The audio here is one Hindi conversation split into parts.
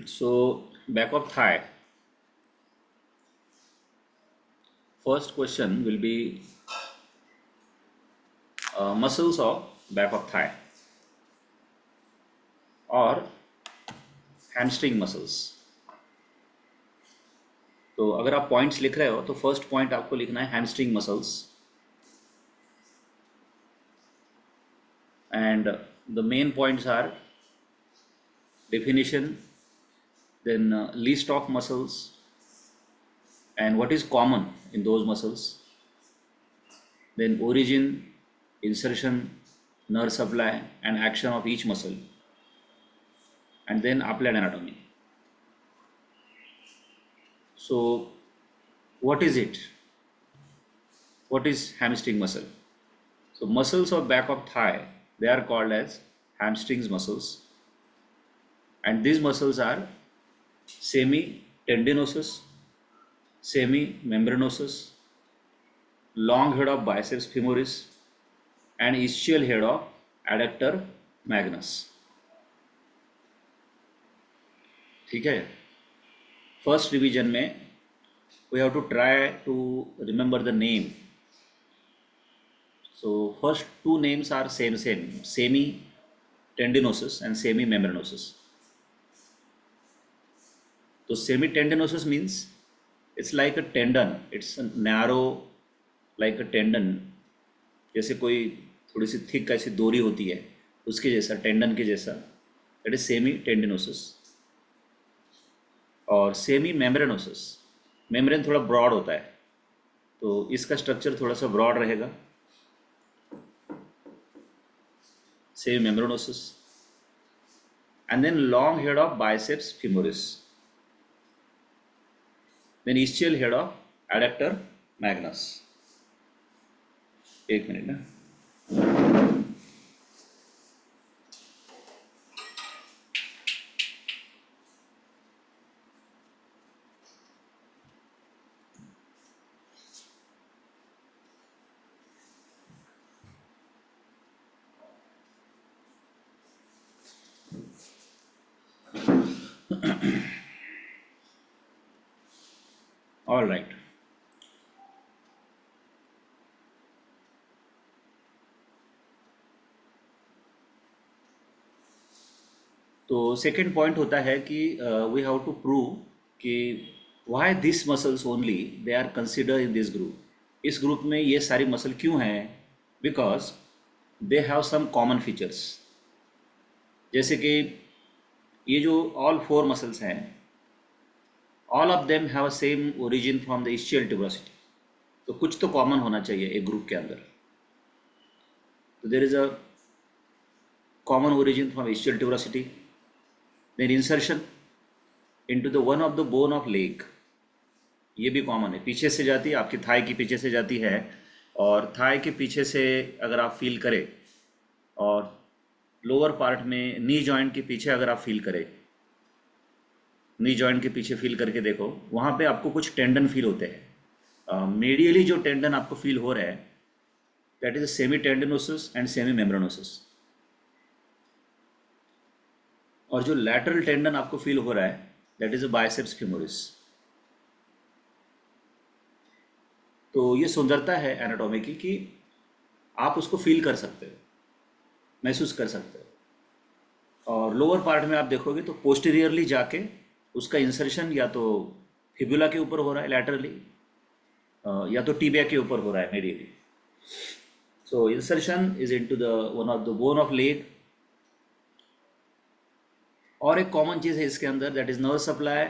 So back of thigh. First question will be muscles of back of thigh or hamstring muscles. तो अगर आप पॉइंट्स लिख रहे हो तो फर्स्ट पॉइंट आपको लिखना है hamstring muscles and the main points are definition, then list of muscles and what is common in those muscles, then origin, insertion, nerve supply and action of each muscle, and then applied anatomy. So what is it? What is hamstring muscle? So muscles of back of thigh, they are called as hamstrings muscles, and these muscles are semi-tendinosus, semi-membranosus, long head of biceps femoris, and ischial head of adductor magnus. ठीक है. फर्स्ट रिवीजन में we have to try to remember the name. So first two names are same, semi tendinosus and semi membranosus. So semi tendinosus means it's like a tendon, it's a narrow like a tendon, जैसे कोई थोड़ी सी थिक ऐसी डोरी होती है उसके जैसा, टेंडन के जैसा, दैट इज सेमी टेंडिनोसिस. और सेमी मेम्ब्रेनोसिस, मेम्ब्रेन थोड़ा ब्रॉड होता है तो इसका स्ट्रक्चर थोड़ा सा ब्रॉड रहेगा, semi membranosus. And then long head of biceps femoris, then ischial head of adductor magnus. एक मिनट ना. All right. तो सेकेंड पॉइंट होता है कि वी हैव टू प्रूव कि why this muscles only they are consider in this group. इस ग्रुप में ये सारी मसल क्यों हैं? Because they have some common features. जैसे कि ये जो ऑल फोर मसल्स हैं, all of them have same origin from the ischial tuberosity. तो कुछ तो कॉमन होना चाहिए एक ग्रुप के अंदर. तो there is a common origin from ischial tuberosity, then insertion into the one of the bone of leg, ये भी कॉमन है, पीछे से जाती है, आपकी थाई के पीछे से जाती है. और थाई के पीछे से अगर आप फील करें और लोअर पार्ट में नी जॉइंट के पीछे अगर आप फील करें, नी जॉइंट के पीछे फील करके देखो, वहाँ पे आपको कुछ टेंडन फील होते हैं. मीडियली जो टेंडन आपको फील हो रहा है that is semi tendinosus and semi membranosus. और जो लैटरल टेंडन आपको फील हो रहा है that is a biceps femoris. तो ये सुंदरता है एनाटॉमी की कि आप उसको फील कर सकते हो, महसूस कर सकते हो. और लोअर पार्ट में आप देखोगे तो पोस्टीरियरली जाके उसका इंसर्शन या तो फिबुला के ऊपर हो रहा है लैटरली, या तो टीबिया के ऊपर हो रहा है medially. So insertion is into the one of the bone of leg. और एक कॉमन चीज़ है इसके अंदर, that is nerve supply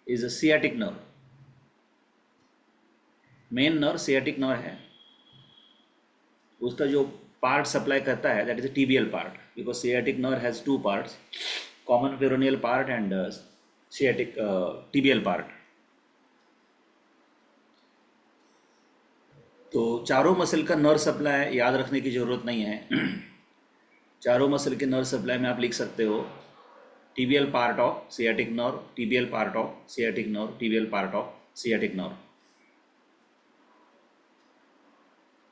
is a sciatic nerve. Main nerve sciatic nerve है, उसका जो पार्ट सप्लाई करता है that is a tibial part, because sciatic nerve has two parts, common peroneal part and sciatic tibial part. तो चारों मसल का नर्व सप्लाई याद रखने की ज़रूरत नहीं है. चारों मसल के नर्व सप्लाई में आप लिख सकते हो tibial part of sciatic nerve, tibial part of sciatic nerve, tibial part of sciatic nerve.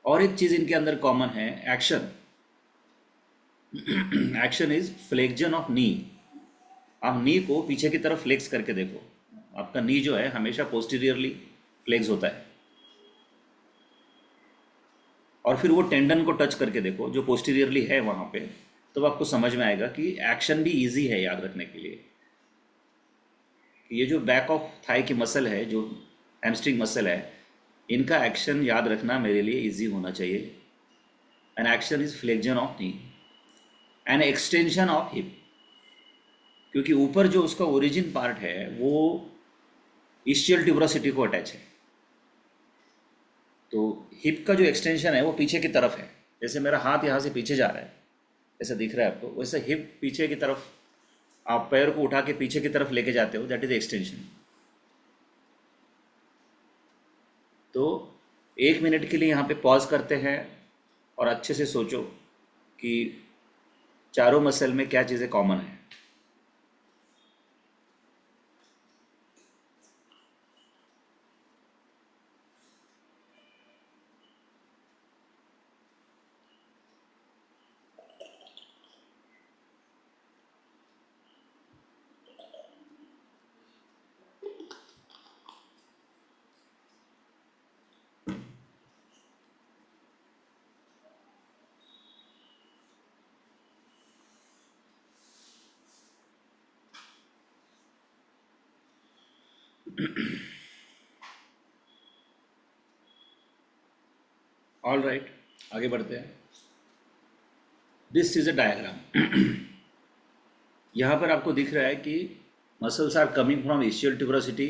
और एक चीज़ इनके अंदर कॉमन है, action. Action is flexion of नी. आप नी को पीछे की तरफ फ्लेक्स करके देखो, आपका नी जो है हमेशा पोस्टीरियरली फ्लेक्स होता है। और फिर वो टेंडन को टच करके देखो जो पोस्टीरियरली है वहाँ पे, तो आपको समझ में आएगा कि एक्शन भी इजी है याद रखने के लिए। ये जो बैक ऑफ थाई की मसल है, जो हैमस्ट्रिंग मसल है, इनका एक्शन याद रखना मेरे लिए इजी होना चाहिए। An action is flexion of knee an extension of hip, क्योंकि ऊपर जो उसका ओरिजिन पार्ट है वो इस्चियल ट्यूबरोसिटी को अटैच है। तो हिप का जो एक्सटेंशन है वो पीछे की तरफ है। जैसे मेरा हाथ यहाँ से पीछे जा रहा है, ऐसा दिख रहा है आपको, वैसे हिप पीछे की तरफ, आप पैर को उठा के पीछे की तरफ लेके जाते हो, दैट इज एक्सटेंशन। तो 1 मिनट के लिए यहाँ पे पॉज करते हैं और अच्छे से सोचो कि चारों मसल में क्या चीज़ें कॉमन है। ऑल राइट, आगे बढ़ते हैं। This is a diagram. यहाँ पर आपको दिख रहा है कि muscles are coming from ischial tuberosity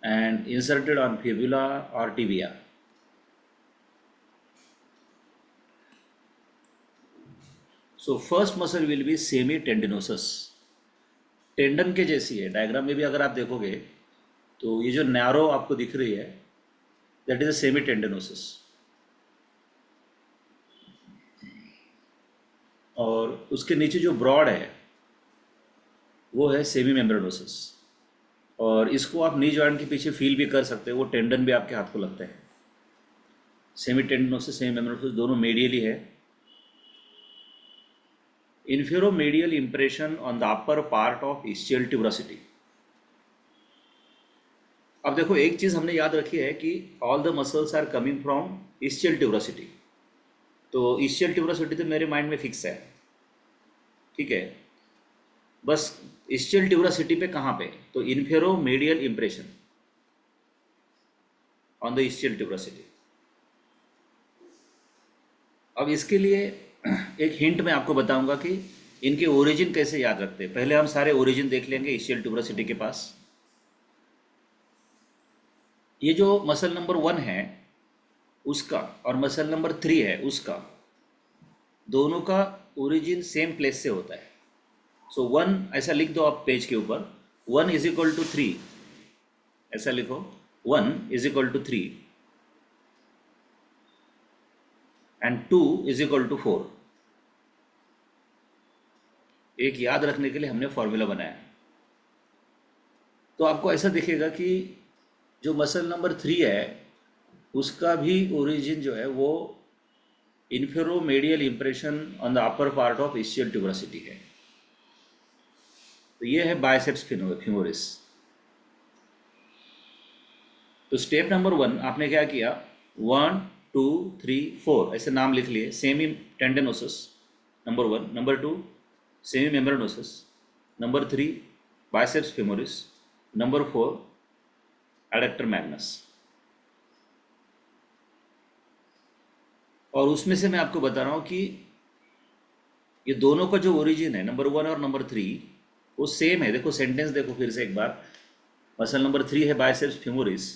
and inserted on fibula or tibia. So first muscle will be semitendinosus. Tendon के जैसी है, डायग्राम में भी अगर आप देखोगे तो ये जो नैरो आपको दिख रही है, दैट इज अ सेमीटेंडिनोसिस। और उसके नीचे जो ब्रॉड है वो है सेमी मेम्ब्रेनोसिस। और इसको आप नी जॉइंट के पीछे फील भी कर सकते हो, वो टेंडन भी आपके हाथ को लगता है। सेमी टेंडिनोसिस सेमी मेम्ब्रेनोसिस दोनों मेडियली है। Inferomedial impression on the upper part of ischial tuberosity। अब देखो एक चीज हमने याद रखी है कि all the muscles are coming from ischial tuberosity। तो ischial tuberosity तो मेरे माइंड में फिक्स है, ठीक है। बस ischial tuberosity पे कहाँ पे, तो inferomedial impression on the ischial tuberosity। अब इसके लिए एक हिंट मैं आपको बताऊंगा कि इनके ओरिजिन कैसे याद रखते हैं। पहले हम सारे ओरिजिन देख लेंगे ischial tuberosity के पास। ये जो मसल नंबर 1 है उसका और मसल नंबर 3 है उसका, दोनों का ओरिजिन सेम प्लेस से होता है। सो 1 ऐसा लिख दो आप पेज के ऊपर, 1 = 3, ऐसा लिखो, 1 = 3 एंड 2 = 4। एक याद रखने के लिए हमने फॉर्मूला बनाया। तो आपको ऐसा दिखेगा कि जो मसल नंबर 3 है उसका भी ओरिजिन जो है वो inferomedial impression on the upper part of ischial tuberosity है। तो ये है बाइसेप्स फ्यूमोरिस। तो स्टेप नंबर 1 आपने क्या किया, 1 2 3 4 ऐसे नाम लिख लिए। Semi tendinosus number 1, number 2 semi membranosus, number 3 biceps femoris, number 4 adductor magnus. और उसमें से मैं आपको बता रहा हूँ कि ये दोनों का जो ओरिजिन है नंबर 1 और नंबर 3 वो सेम है। देखो सेंटेंस देखो फिर से एक बार। मसल नंबर 3 है biceps femoris,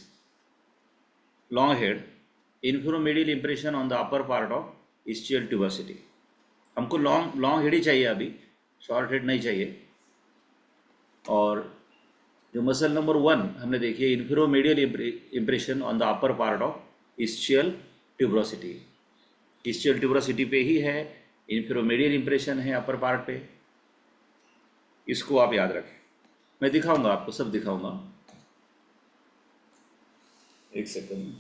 long head, inferomedial impression on the upper part of ischial tuberosity। हमको लॉन्ग लॉन्ग हेड ही चाहिए अभी, शॉर्ट हेड नहीं चाहिए। और जो मसल नंबर 1 हमने देखी है, inferomedial impression on the upper part of ischial tuberosity। ischial tuberosity पे ही है, इंफेरोमेडियल इंप्रेशन है अपर पार्ट पे। इसको आप याद रखें। मैं दिखाऊंगा आपको, सब दिखाऊंगा, एक सेकंड।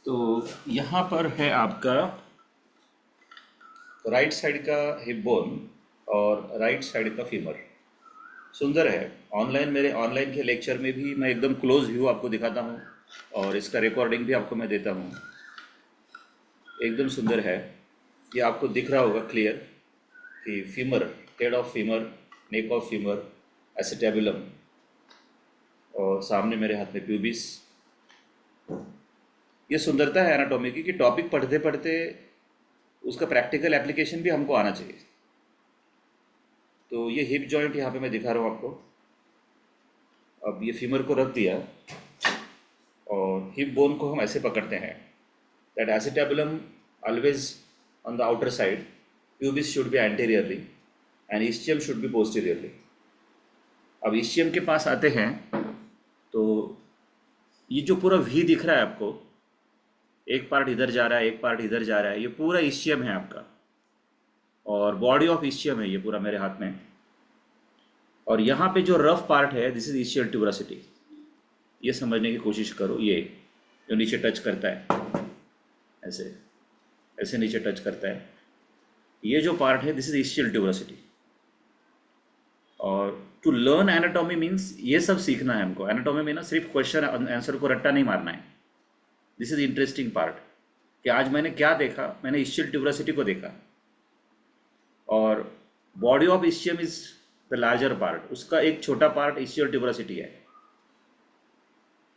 तो यहाँ पर है आपका राइट साइड का हिप बोन और राइट साइड का फीमर। सुंदर है। ऑनलाइन मेरे ऑनलाइन के लेक्चर में भी मैं एकदम क्लोज व्यू आपको दिखाता हूँ और इसका रिकॉर्डिंग भी आपको मैं देता हूँ। एकदम सुंदर है। ये आपको दिख रहा होगा क्लियर कि femur, head of femur, neck of femur, acetabulum और सामने मेरे हाथ में प्यूबिस। ये सुंदरता है एनाटॉमी की कि टॉपिक पढ़ते पढ़ते उसका प्रैक्टिकल एप्लीकेशन भी हमको आना चाहिए। तो ये हिप जॉइंट यहाँ पे मैं दिखा रहा हूँ आपको। अब ये फीमर को रख दिया और हिप बोन को हम ऐसे पकड़ते हैं that acetabulum always on the outer side, pubis should be anteriorly and ischium should be posteriorly. अब ischium के पास आते हैं तो ये जो पूरा वी दिख रहा है आपको, एक पार्ट इधर जा रहा है एक पार्ट इधर जा रहा है, ये पूरा ischium है आपका और बॉडी ऑफ ischium है ये पूरा मेरे हाथ में। और यहाँ पे जो रफ पार्ट है दिस इज ischial tuberosity। ये समझने की कोशिश करो, ये जो नीचे टच करता है ऐसे ऐसे नीचे टच करता है, ये जो पार्ट है दिस इज ischial tuberosity। और टू लर्न एनाटॉमी मीन्स ये सब सीखना है हमको। एनाटॉमी में ना सिर्फ क्वेश्चन आंसर को रट्टा नहीं मारना है। दिस इज इंटरेस्टिंग पार्ट कि आज मैंने क्या देखा, मैंने ischial tuberosity को देखा और body of ischium is the larger part, उसका एक छोटा पार्ट ischial tuberosity है।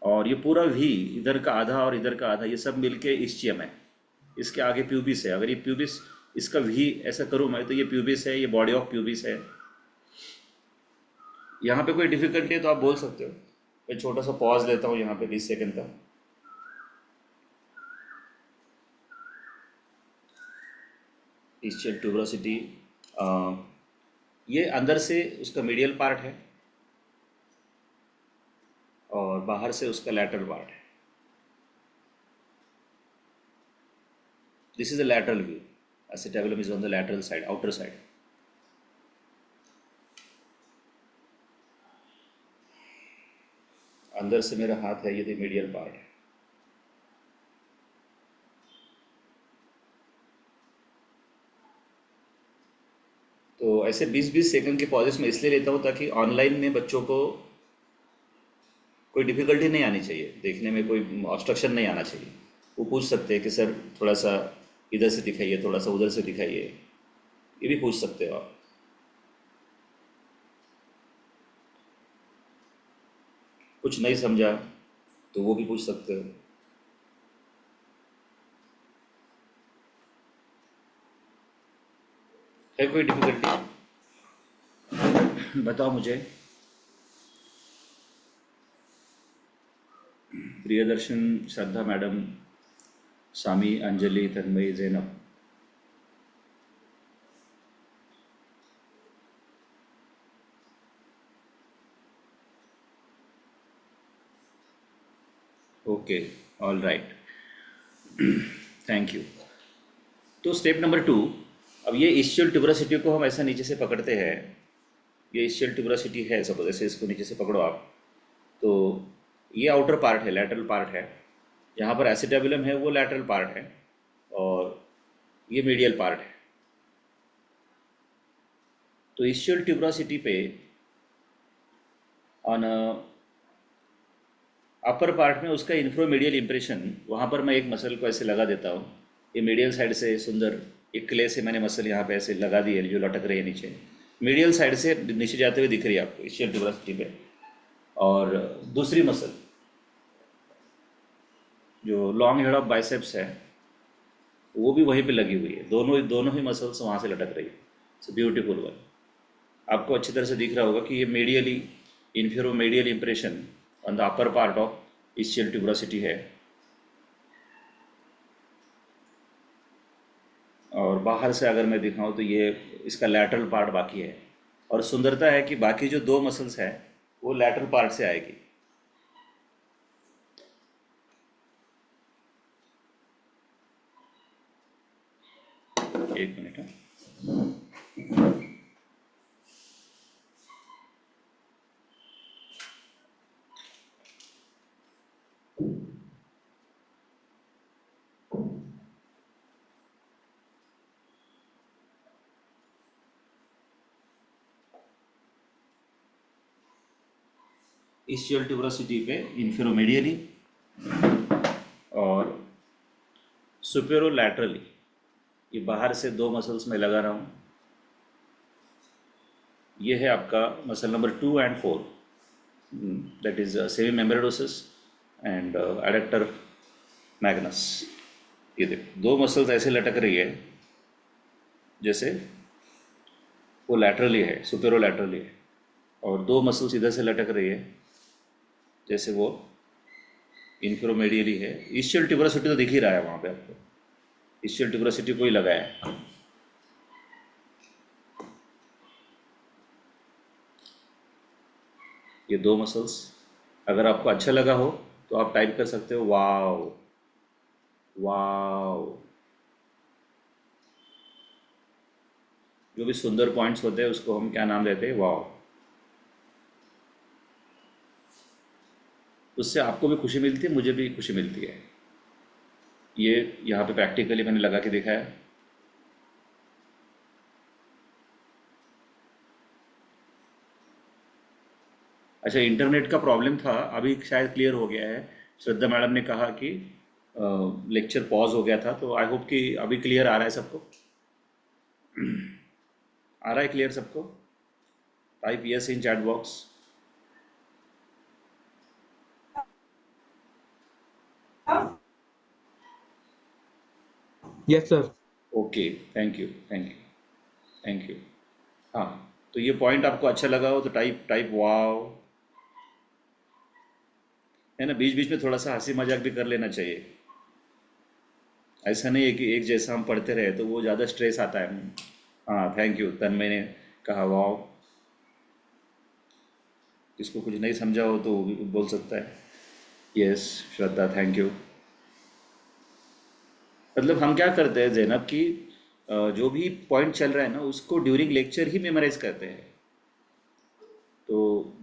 और ये पूरा वी, इधर का आधा और इधर का आधा, ये सब मिलके ischium है। इसके आगे प्यूबिस है। अगर ये प्यूबिस, इसका वी ऐसा करूँ मैं तो ये प्यूबिस है, ये बॉडी ऑफ प्यूबिस है। यहाँ पे कोई डिफिकल्टी है तो आप बोल सकते हो। मैं छोटा सा पॉज लेता हूँ यहाँ पे 20 सेकंड का। ischial tuberosity, ये अंदर से उसका मीडियल पार्ट है और बाहर से उसका लैटरल पार्ट है। This is the lateral view. acetabulum is on the lateral side, outer side. अंदर से मेरा हाथ है, ये मीडियल पार्ट है। तो ऐसे 20-20 सेकंड के पॉजेस में इसलिए लेता हूँ ताकि ऑनलाइन में बच्चों को कोई डिफिकल्टी नहीं आनी चाहिए, देखने में कोई ऑब्स्ट्रक्शन नहीं आना चाहिए। वो पूछ सकते हैं कि सर थोड़ा सा इधर से दिखाइए, थोड़ा सा उधर से दिखाइए, ये भी पूछ सकते हो आप। कुछ नहीं समझा तो वो भी पूछ सकते हो। है कोई डिफिकल्टी बताओ मुझे। Priyadarshan, Shraddha madam, Sami, Anjali, Tanmayi, Zainab. Okay, all right, thank you. तो स्टेप नंबर 2, अब ये ischial tuberosity को हम ऐसा नीचे से पकड़ते हैं। ये ischial tuberosity है, सपोज ऐसे इसको नीचे से पकड़ो आप। तो ये आउटर पार्ट है, लैटरल पार्ट है। यहाँ पर एसिटेबुलम है, वो लैटरल पार्ट है और ये मीडियल पार्ट है। तो ischial tuberosity पे ऑन अपर पार्ट में उसका इंफ्रोमीडियल इंप्रेशन, वहाँ पर मैं एक मसल को ऐसे लगा देता हूँ। ये मीडियल साइड से सुंदर एक क्ले से मैंने मसल यहाँ पे ऐसे लगा दी है जो लटक रही है नीचे, मीडियल साइड से नीचे जाते हुए दिख रही है आपको ischial tuberosity पे। और दूसरी मसल जो लॉन्ग हेड ऑफ बाइसेप्स है वो भी वहीं पे लगी हुई है। दोनों दोनों ही मसल्स वहाँ से लटक रही है। It's beautiful one. आपको अच्छी तरह से दिख रहा होगा कि ये medially inferomedial impression on the upper part of ischial tuberosity है और बाहर से अगर मैं दिखाऊं तो ये इसका लैटरल पार्ट बाकी है। और सुंदरता है कि बाकी जो दो मसल्स हैं वो लैटरल पार्ट से आएगी। एक मिनट है। ischial tuberosity पे इंफेरोमीडियली और सुपेरोलैटरली, ये बाहर से दो मसल्स में लगा रहा हूँ। ये है आपका muscle number 2 and 4, that is semi membranosus and adductor magnus. ये देखो दो मसल्स ऐसे लटक रही है जैसे वो लैटरली है, सुपेरोलैटरली है, और दो मसल्स इधर से लटक रही है जैसे वो इंफेरोमीडियली है। इस्चियल ट्यूबरोसिटी तो दिख ही रहा है वहाँ पे आपको, इस्चियल ट्यूबरोसिटी कोई लगा है। ये दो मसल्स, अगर आपको अच्छा लगा हो तो आप टाइप कर सकते हो वाव, वाव। जो भी सुंदर पॉइंट्स होते हैं उसको हम क्या नाम देते हैं, वाव। उससे आपको भी खुशी मिलती है, मुझे भी खुशी मिलती है। ये यहाँ पे प्रैक्टिकली मैंने लगा के दिखाया। अच्छा, इंटरनेट का प्रॉब्लम था, अभी शायद क्लियर हो गया है। श्रद्धा मैडम ने कहा कि लेक्चर पॉज हो गया था, तो आई होप कि अभी क्लियर आ रहा है सबको। आ रहा है क्लियर सबको? Type yes in chat box. Yes sir. Okay, thank you, thank you, thank you. हाँ, तो ये पॉइंट आपको अच्छा लगा हो तो टाइप टाइप वाव, है ना। बीच बीच में थोड़ा सा हंसी मजाक भी कर लेना चाहिए। ऐसा नहीं है कि एक जैसा हम पढ़ते रहे तो वो ज़्यादा स्ट्रेस आता है। हाँ, थैंक यू, तन्मय ने कहा वाव। जिसको कुछ नहीं समझा हो तो वो भी बोल सकता है। Yes Shraddha, thank you. मतलब हम क्या करते हैं जैनब कि जो भी पॉइंट चल रहा है ना उसको ड्यूरिंग लेक्चर ही मेमोराइज करते हैं। तो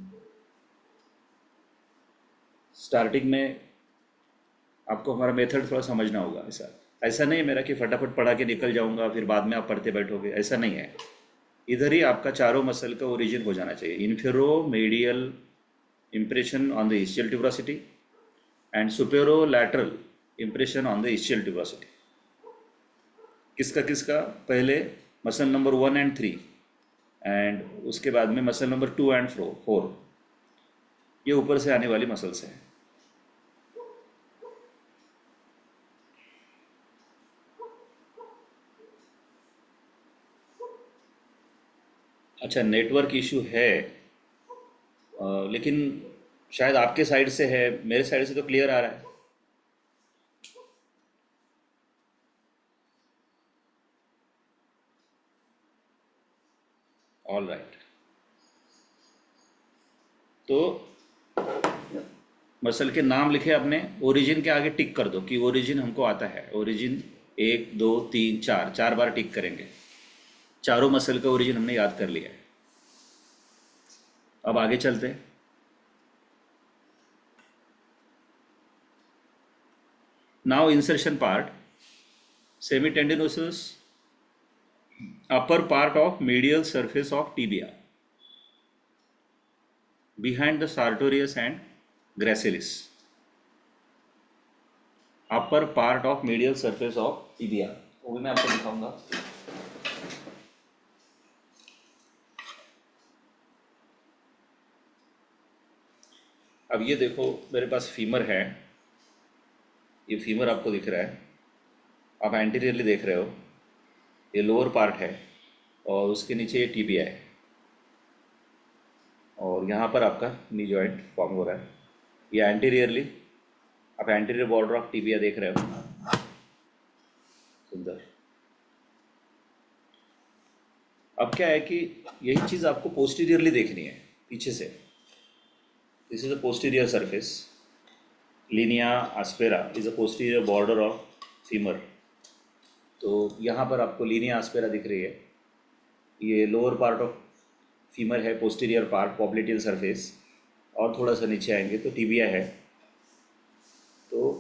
स्टार्टिंग में आपको हमारा मेथड थोड़ा समझना होगा। ऐसा ऐसा नहीं है मेरा कि फटाफट पढ़ा के निकल जाऊंगा फिर बाद में आप पढ़ते बैठोगे, ऐसा नहीं है। इधर ही आपका चारों मसल का ओरिजिन हो जाना चाहिए। इन्फेरो medial impression on the ischial tuberosity and superolateral impression on the ischial tuberosity। किसका किसका? पहले मसल नंबर 1 and 3 एंड उसके बाद में मसल नंबर 2 and 4। ये ऊपर से आने वाली मसल्स हैं। अच्छा, नेटवर्क इशू है, लेकिन शायद आपके साइड से है, मेरे साइड से तो क्लियर आ रहा है। ऑल राइट, तो मसल के नाम लिखे आपने, ओरिजिन के आगे टिक कर दो कि ओरिजिन हमको आता है। ओरिजिन 1 2 3 4, 4 बार टिक करेंगे। चारों मसल का ओरिजिन हमने याद कर लिया है। अब आगे चलते हैं। Now insertion part, semi tendinosus, upper part of medial surface of tibia behind the sartorius and gracilis। Upper part of medial surface of tibia, वो भी मैं आपको दिखाऊंगा। अब ये देखो मेरे पास फीमर है, ये फीमर आपको दिख रहा है, आप एंटीरियरली देख रहे हो। ये लोअर पार्ट है और उसके नीचे ये टीबिया है, और यहाँ पर आपका नी जॉइंट फॉर्म हो रहा है। ये एंटीरियरली, आप एंटीरियर बॉर्डर ऑफ टीबिया देख रहे हो। सुंदर। अब क्या है कि यही चीज़ आपको पोस्टीरियरली देखनी है, पीछे से। This is a posterior surface, linea aspera is a posterior border of femur. तो यहाँ पर आपको लीनिया आस्पेरा दिख रही है, ये लोअर पार्ट ऑफ फीमर है, पोस्टीरियर पार्ट पॉप्लिटियल सरफेस। और थोड़ा सा नीचे आएंगे तो टिबिया है। तो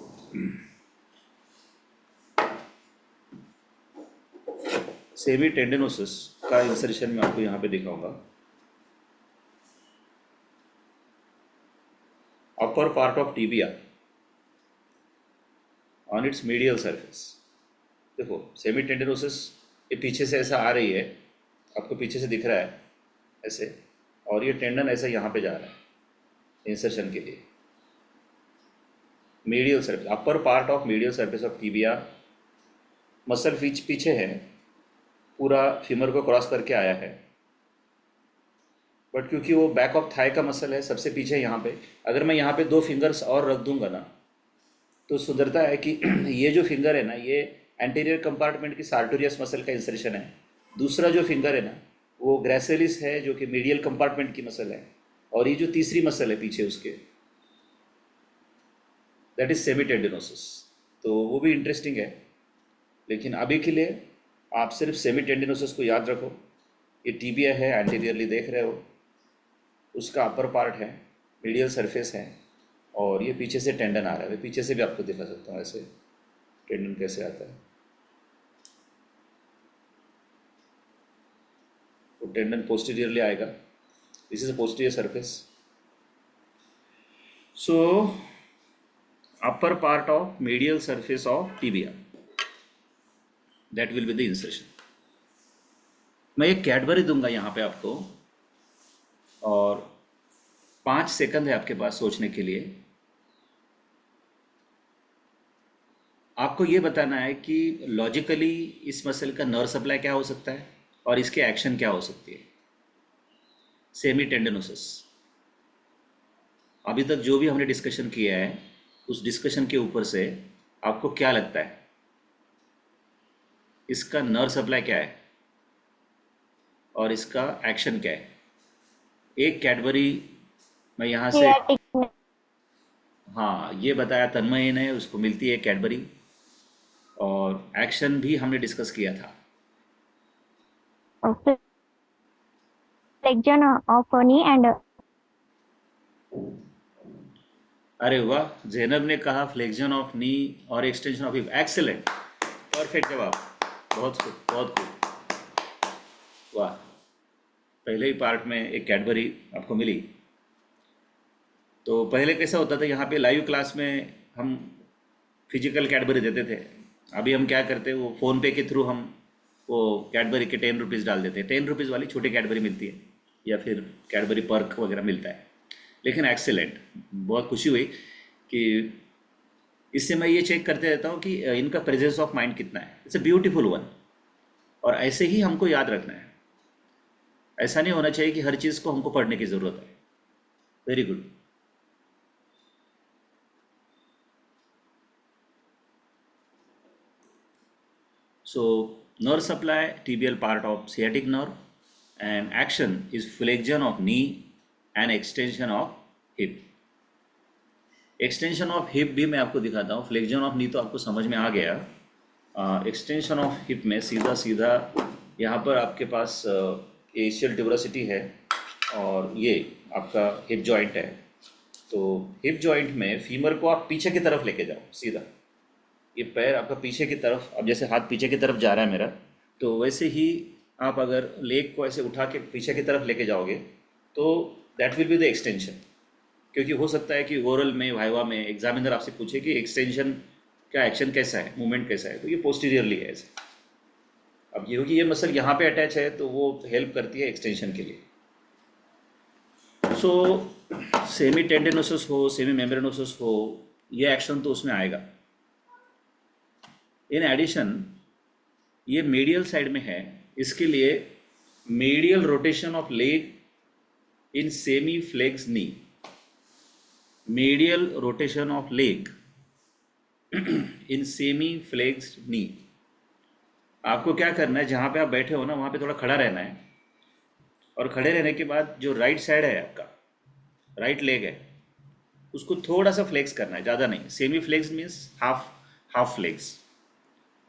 सेमी टेंडिनोसिस का इंसर्शन मैं आपको यहाँ पे दिखाऊंगा। upper part of tibia on its medial surface. देखो सेमी टेंडनोसिस ये पीछे से ऐसा आ रही है, आपको पीछे से दिख रहा है ऐसे, और ये टेंडन ऐसा यहाँ पे जा रहा है इंसर्शन के लिए. Medial surface, upper part of medial surface of tibia, muscle पीछे है, पूरा फीमर को क्रॉस करके आया है, बट क्योंकि वो बैक ऑफ थाई का मसल है सबसे पीछे यहाँ पे, अगर मैं यहाँ पे 2 फिंगर्स और रख दूंगा ना तो सुधरता है कि ये जो फिंगर है ना ये एंटीरियर कंपार्टमेंट की सार्टोरियस मसल का इंसर्शन है. दूसरा जो फिंगर है ना वो ग्रेसिलिस है जो कि मीडियल कंपार्टमेंट की मसल है, और ये जो तीसरी मसल है पीछे उसके, दैट इज सेमी टेंडिनोसिस. तो वो भी इंटरेस्टिंग है, लेकिन अभी के लिए आप सिर्फ सेमी टेंडिनोसिस को याद रखो. ये टीबिया है, एंटीरियरली देख रहे हो, उसका अपर पार्ट है, मीडियल सरफेस है, और ये पीछे से टेंडन आ रहा है. मैं पीछे से भी आपको दिखा सकता हूँ ऐसे टेंडन कैसे आता है. वो टेंडन पोस्टीरियरली आएगा. This is a posterior surface. So upper part of medial surface of tibia, that will be the insertion. मैं एक कैडबरी दूंगा यहाँ पे आपको, और 5 सेकंड है आपके पास सोचने के लिए. आपको ये बताना है कि लॉजिकली इस मसल का नर्व सप्लाई क्या हो सकता है और इसके एक्शन क्या हो सकती है. सेमी टेंडनोसिस, अभी तक जो भी हमने डिस्कशन किया है उस डिस्कशन के ऊपर से आपको क्या लगता है इसका नर्व सप्लाई क्या है और इसका एक्शन क्या है. एक कैडबरी मैं यहाँ से, हाँ ये बताया तन्मय ने, उसको मिलती है कैडबरी, और एक्शन भी हमने डिस्कस किया था. flexion of knee and अरे वाह, जैनब ने कहा फ्लेक्शन ऑफ नी और extension of hip. Excellent, perfect जवाब, बहुत खूब बहुत खूब, वाह. पहले ही पार्ट में एक कैडबरी आपको मिली. तो पहले कैसा होता था, यहाँ पे लाइव क्लास में हम फिजिकल कैडबरी देते थे. अभी हम क्या करते हैं, वो फ़ोन पे के थ्रू हम वो कैडबरी के 10 रुपीज़ डाल देते हैं. 10 रुपीज़ वाली छोटी कैडबरी मिलती है, या फिर कैडबरी पर्क वगैरह मिलता है. लेकिन एक्सेलेंट, बहुत खुशी हुई कि इससे मैं ये चेक करते रहता हूँ कि इनका प्रेजेंस ऑफ माइंड कितना है. इट्स अ ब्यूटीफुल वन, और ऐसे ही हमको याद रखना है. ऐसा नहीं होना चाहिए कि हर चीज़ को हमको पढ़ने की ज़रूरत है. Very good. So nerve supply, tibial part of sciatic nerve, and action is flexion of knee and extension of hip. Extension of hip भी मैं आपको दिखाता हूँ. फ्लेक्शन ऑफ नी तो आपको समझ में आ गया. एक्सटेंशन ऑफ हिप में सीधा सीधा यहाँ पर आपके पास एशियल ट्यूबरोसिटी है, और ये आपका हिप जॉइंट है. तो हिप जॉइंट में फीमर को आप पीछे की तरफ लेके जाओ सीधा. ये पैर आपका पीछे की तरफ, अब जैसे हाथ पीछे की तरफ जा रहा है मेरा, तो वैसे ही आप अगर लेग को ऐसे उठा के पीछे की तरफ लेके जाओगे तो that will be the extension. क्योंकि हो सकता है कि ओरल में, वाइवा में एग्जामिनर आपसे पूछे कि एक्सटेंशन का एक्शन कैसा है, मूवमेंट कैसा है, तो ये पोस्टीरियरली है ऐसे. अब ये होगी, ये मसल यहाँ पे अटैच है तो वो हेल्प करती है एक्सटेंशन के लिए. सो सेमी टेंडेनोसिस हो, सेमी मेम्ब्रेनोसिस हो, ये एक्शन तो उसमें आएगा. इन एडिशन ये मीडियल साइड में है, इसके लिए medial rotation of leg in semi flex knee. Medial rotation of leg in semi flexed knee. आपको क्या करना है, जहाँ पे आप बैठे हो ना वहाँ पे थोड़ा खड़ा रहना है, और खड़े रहने के बाद जो राइट साइड है आपका, राइट लेग है, उसको थोड़ा सा फ्लेक्स करना है, ज़्यादा नहीं. Semi flex means half half flex.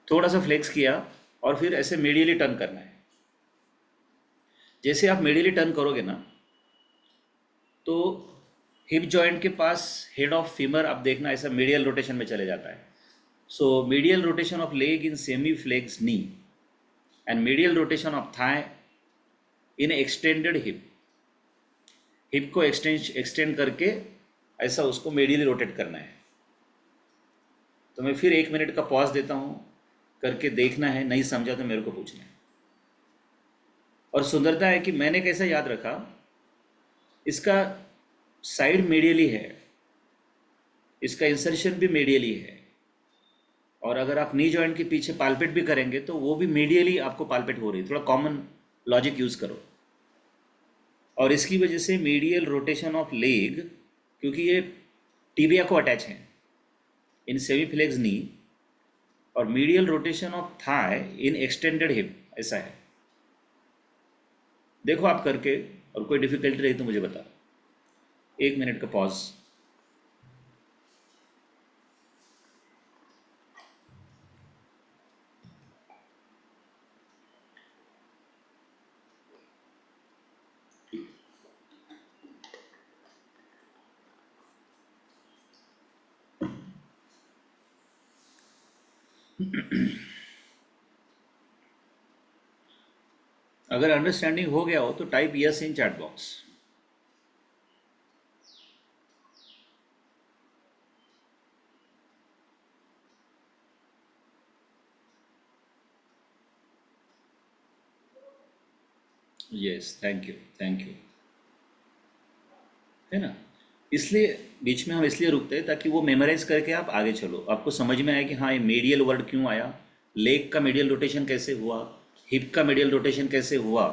थोड़ा सा फ्लेक्स किया और फिर ऐसे मीडियली टर्न करना है. जैसे आप मीडियली टर्न करोगे ना तो हिप जॉइंट के पास हेड ऑफ फीमर आप देखना ऐसा मीडियल रोटेशन में चले जाता है. So medial rotation of leg in semi flex knee and medial rotation of thigh in extended hip. Hip को एक्सटेंड करके ऐसा उसको मेडियली रोटेट करना है। तो मैं फिर 1 मिनट का पॉज देता हूँ, करके देखना है, नहीं समझा तो मेरे को पूछना है। और सुंदरता है कि मैंने कैसा याद रखा, इसका साइड मेडियली है, इसका इंसर्शन भी मेडियली है, और अगर आप नी जॉइंट के पीछे पालपेट भी करेंगे तो वो भी मेडियली आपको पालपेट हो रही है। थोड़ा कॉमन लॉजिक यूज़ करो। और इसकी वजह से मीडियल रोटेशन ऑफ लेग, क्योंकि ये टीबिया को अटैच है इन सेमीफ्लेक्स नी, और medial rotation of thigh in extended hip, ऐसा है। देखो आप करके, और कोई डिफिकल्टी रही तो मुझे बताओ। 1 मिनट का पॉज। अगर अंडरस्टैंडिंग हो गया हो तो type yes in chat box. Yes, thank you, thank you. है ना? इसलिए बीच में हम इसलिए रुकते हैं ताकि वो मेमोराइज करके आप आगे चलो, आपको समझ में आए कि हाँ ये मेडियल वर्ड क्यों आया, लेग का मेडियल रोटेशन कैसे हुआ, हिप का मेडियल रोटेशन कैसे हुआ।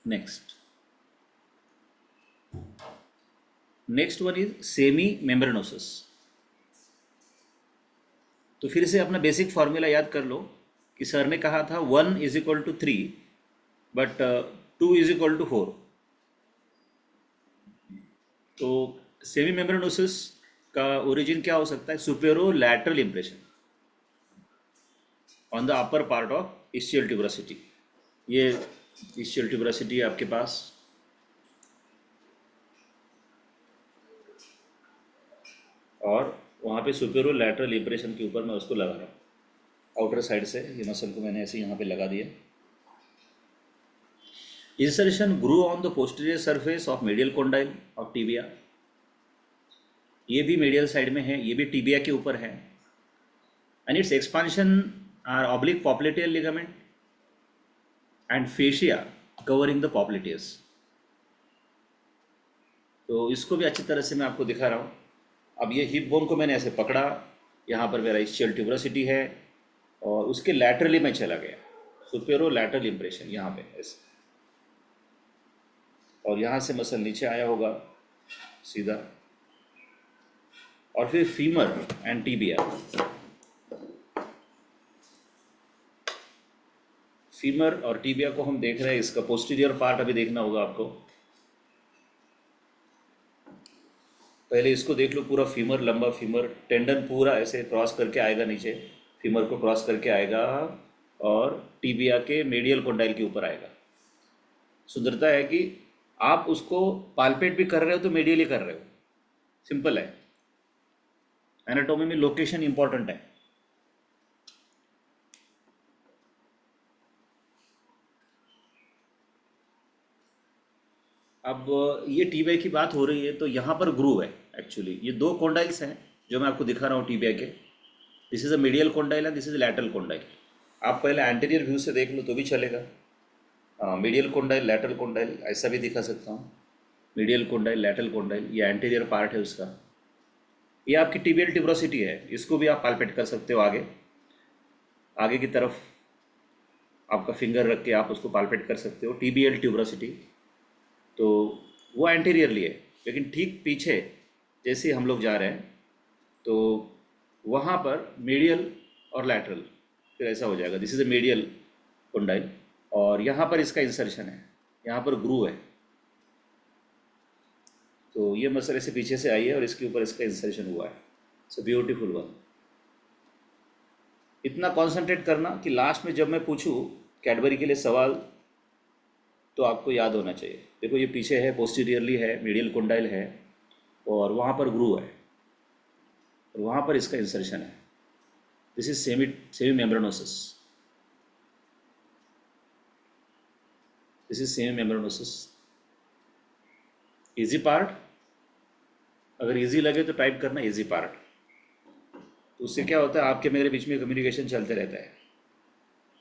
Next, next one is semi membranosus. तो फिर से अपना बेसिक फॉर्मूला याद कर लो कि सर ने कहा था 1 = 3, बट 2 = 4। तो सेमी मेम्ब्रेनोसिस का ओरिजिन क्या हो सकता है? Supero lateral impression on the upper part of ischial tuberosity. ये इस्चियल ट्यूबरसिटी है आपके पास, और वहाँ पे सुपेरो लैटरल इंप्रेशन के ऊपर मैं उसको लगा रहा हूँ आउटर साइड से। ये मसल को मैंने ऐसे यहाँ पे लगा दिया। Insertion groove on the posterior surface of medial condyle of tibia. ये भी मेडियल साइड में है, ये भी टीबिया के ऊपर है। And its expansion are oblique popliteal ligament and fascia covering the popliteus. तो इसको भी अच्छी तरह से मैं आपको दिखा रहा हूँ। अब ये हिप बोन को मैंने ऐसे पकड़ा, यहाँ पर मेरा इस्चियल ट्यूबरसिटी है, और उसके लैटरली मैं चला गया, सुपेरो लैटरल इंप्रेशन यहाँ पे ऐसे, और यहाँ से मसल नीचे आया होगा सीधा, और फिर फीमर एंड टीबिया। फीमर और टीबिया को हम देख रहे हैं, इसका पोस्टीरियर पार्ट अभी देखना होगा आपको। पहले इसको देख लो, पूरा फीमर, लंबा फीमर, टेंडन पूरा ऐसे क्रॉस करके आएगा नीचे, फीमर को क्रॉस करके आएगा और टीबिया के मेडियल कोंडाइल के ऊपर आएगा। सुंदरता है कि आप उसको पालपेट भी कर रहे हो तो मेडियली कर रहे हो। सिंपल है। एनाटोमी में लोकेशन इंपॉर्टेंट है। अब ये टीबिया की बात हो रही है तो यहाँ पर ग्रूव है। एक्चुअली ये दो कोंडाइल्स हैं जो मैं आपको दिखा रहा हूँ टीबिया के। This is a medial condyle and this is lateral condyle. आप पहले एंटीरियर व्यू से देख लो तो भी चलेगा। मीडियल कोंडाइल, लैटरल कोंडाइल, ऐसा भी दिखा सकता हूँ। मीडियल कोंडाइल, लैटरल कोंडाइल, ये एंटीरियर पार्ट है उसका। ये आपकी टीबियल ट्यूबरोसिटी है, इसको भी आप पालपेट कर सकते हो आगे, आगे की तरफ आपका फिंगर रख के आप उसको पालपेट कर सकते हो, टीबीएल ट्यूबरोसिटी। तो वो एंटीरियरली है, लेकिन ठीक पीछे जैसे हम लोग जा रहे हैं तो वहाँ पर मीडियल और लैटरल फिर ऐसा हो जाएगा। This is a medial condyle, और यहाँ पर इसका इंसर्शन है, यहाँ पर ग्रू है। तो ये मसल ऐसे पीछे से आई है और इसके ऊपर इसका इंसर्शन हुआ है। So beautiful one. इतना कॉन्सेंट्रेट करना कि लास्ट में जब मैं पूछूँ कैडबरी के लिए सवाल तो आपको याद होना चाहिए। देखो ये पीछे है, पोस्टीरियरली है, मीडियल कोंडाइल है, और वहाँ पर ग्रू है, और वहाँ पर इसका इंसर्शन है। This is semi semi membranosus. This is semi membranosus. Easy part, अगर इजी लगे तो टाइप करना इजी पार्ट। तो उससे क्या होता है, आपके मेरे बीच में कम्युनिकेशन चलते रहता है।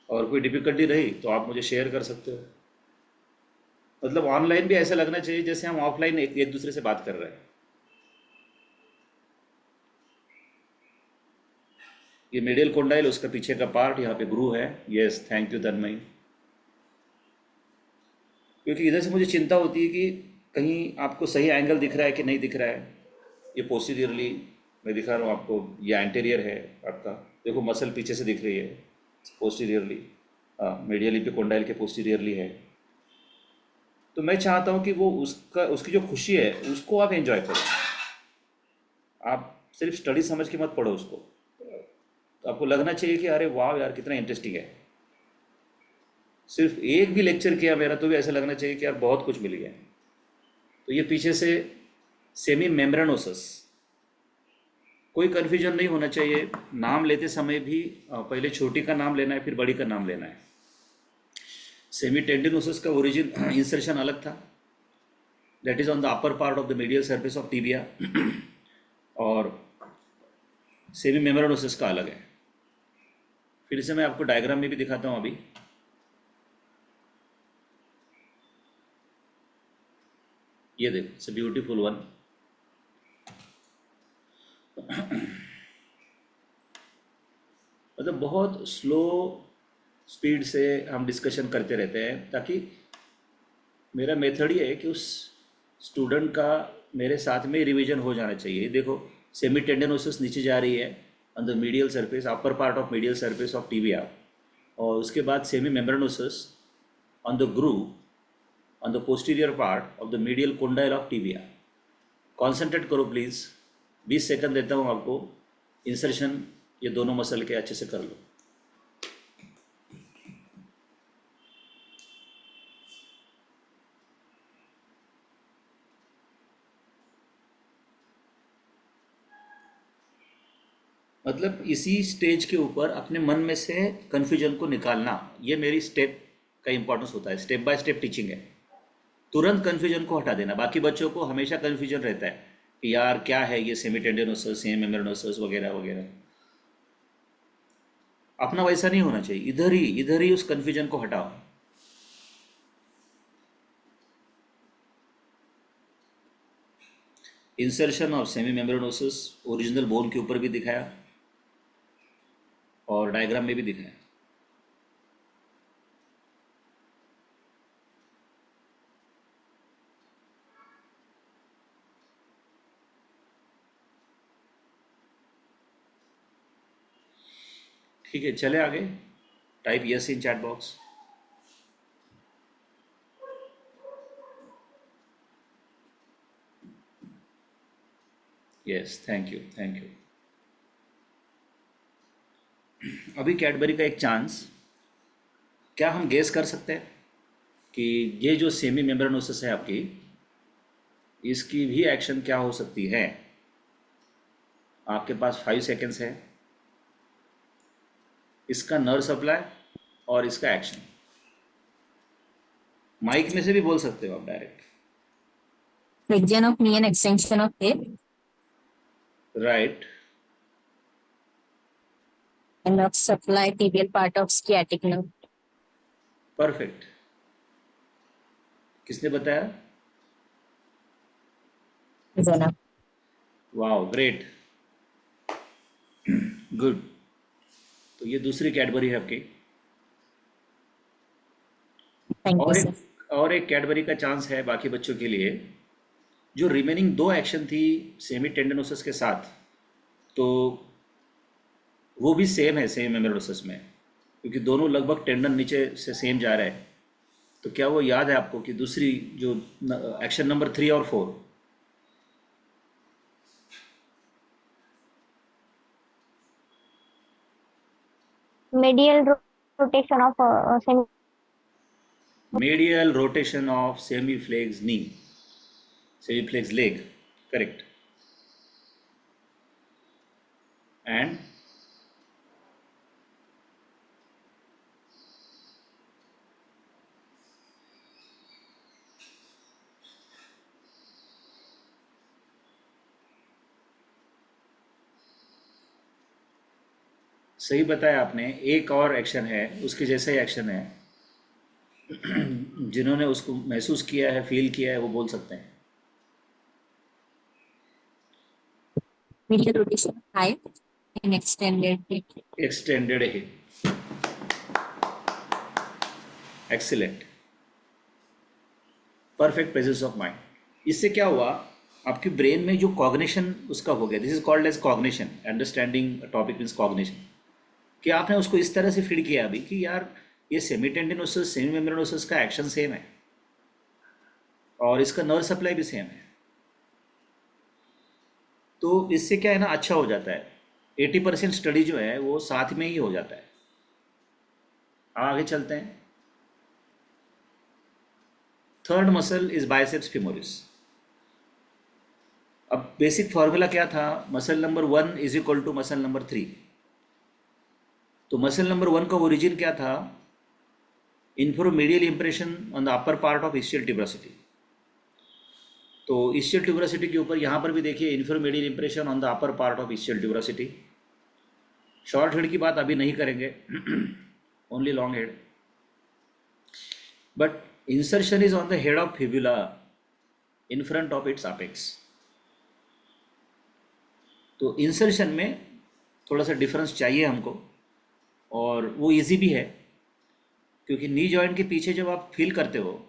और कोई डिफिकल्टी रही तो आप मुझे शेयर कर सकते हो। मतलब ऑनलाइन भी ऐसा लगना चाहिए जैसे हम ऑफलाइन एक दूसरे से बात कर रहे हैं। ये मीडियल कोंडाइल, उसका पीछे का पार्ट, यहाँ पे ग्रू है। यस, थैंक यू तन्मय। क्योंकि इधर से मुझे चिंता होती है कि कहीं आपको सही एंगल दिख रहा है कि नहीं दिख रहा है। ये पोस्टीरियरली मैं दिखा रहा हूँ आपको, ये एंटीरियर है आपका। देखो मसल पीछे से दिख रही है पोस्टीरियरली, मीडियल एपिकोंडाइल के पोस्टीरियरली है। तो मैं चाहता हूँ कि वो उसका उसकी जो खुशी है उसको आप एंजॉय करो। आप सिर्फ स्टडी समझ के मत पढ़ो उसको। तो आपको लगना चाहिए कि अरे वाह यार कितना इंटरेस्टिंग है। सिर्फ एक भी लेक्चर किया मेरा तो भी ऐसा लगना चाहिए कि यार बहुत कुछ मिल गया। तो ये पीछे से सेमी मेम्ब्रेनोसस, कोई कन्फ्यूजन नहीं होना चाहिए। नाम लेते समय भी पहले छोटी का नाम लेना है, फिर बड़ी का नाम लेना है। सेमी टेंडिनोसस का ओरिजिन इंसर्शन अलग था, that is on the upper part of the medial surface of tibia. और सेमी मेम्ब्रेनोसस का अलग है। फिर से मैं आपको डायग्राम में भी दिखाता हूँ अभी। ये देखो, इट्स अ ब्यूटीफुल वन। मतलब बहुत स्लो स्पीड से हम डिस्कशन करते रहते हैं, ताकि मेरा मेथड ये है कि उस स्टूडेंट का मेरे साथ में रिवीजन हो जाना चाहिए। देखो, सेमी टेंडनोसिस नीचे जा रही है on the medial surface, upper part of medial surface of tibia. और उसके बाद semi membranosus on the groove on the posterior part of the medial condyle of tibia. Concentrate करो प्लीज़, 20 सेकंड देता हूँ आपको। इंसर्शन ये दोनों मसल के अच्छे से कर लो। मतलब इसी स्टेज के ऊपर अपने मन में से कन्फ्यूजन को निकालना, ये मेरी स्टेप का इंपॉर्टेंस होता है। स्टेप बाय स्टेप टीचिंग है। तुरंत कन्फ्यूजन को हटा देना। बाकी बच्चों को हमेशा कन्फ्यूजन रहता है कि यार क्या है ये सेमी टेंडिनोसस, सेमी मेम्ब्रेनोसस वगैरह वगैरह। अपना वैसा नहीं होना चाहिए। इधर ही उस कन्फ्यूजन को हटाओ। Insertion of semi membranosus original bone के ऊपर भी दिखाया और डायग्राम में भी दिखाया। ठीक है, चले आगे। Type yes in chat box. Yes, thank you thank you. अभी कैडबरी का एक चांस, क्या हम गेस कर सकते हैं कि ये जो सेमी मेम्ब्रेनोसिस है आपकी, इसकी भी एक्शन क्या हो सकती है? आपके पास 5 सेकेंड्स है। इसका नर्व सप्लाई और इसका एक्शन, माइक में से भी बोल सकते हो आप direct. Region of knee and extension of hip right. and nerve supply tibial part of sciatic nerve. Perfect. किसने बताया? Zona. Wow, great, good. तो ये दूसरी कैडबरी है आपकी। Thank you, और sir. एक कैडबरी का चांस है बाकी बच्चों के लिए। जो रिमेनिंग दो एक्शन थी सेमी टेंडनोसिस के साथ, तो वो भी सेम है सेम मेम्ब्रेनोसिस में, क्योंकि दोनों लगभग टेंडन नीचे से सेम जा रहा है। तो क्या वो याद है आपको कि दूसरी जो एक्शन नंबर 3 और 4? medial rotation of semi medial rotation of semiflex knee, semiflex leg, correct. And सही बताया आपने। एक और एक्शन है, उसके जैसा ही एक्शन है, जिन्होंने उसको महसूस किया है, फील किया है, वो बोल सकते हैं। Medial rotation high and extended it. Extended है। Excellent. Perfect presence of mind. इससे क्या हुआ, आपकी ब्रेन में जो कॉग्निशन उसका हो गया, this is called as cognition, understanding topic means cognition, कि आपने उसको इस तरह से फीड किया अभी कि यार ये semi tendinosus semi membranosus का एक्शन सेम है और इसका नर्व सप्लाई भी सेम है। तो इससे क्या है ना, अच्छा हो जाता है। 80% स्टडी जो है वो साथ में ही हो जाता है। आगे चलते हैं। Third muscle is biceps femoris. अब बेसिक फार्मूला क्या था, muscle number 1 is equal to muscle number 3। तो मसल नंबर 1 का ओरिजिन क्या था, inferomedial impression on the upper part of ischial tuberosity। तो ischial tuberosity के ऊपर यहाँ पर भी देखिए, inferomedial impression on the upper part of ischial tuberosity। Short head की बात अभी नहीं करेंगे, only long head. But insertion is on the head of fibula in front of its apex. तो इंसर्शन में थोड़ा सा डिफरेंस चाहिए हमको, और वो इजी भी है, क्योंकि नी जॉइंट के पीछे जब आप फील करते हो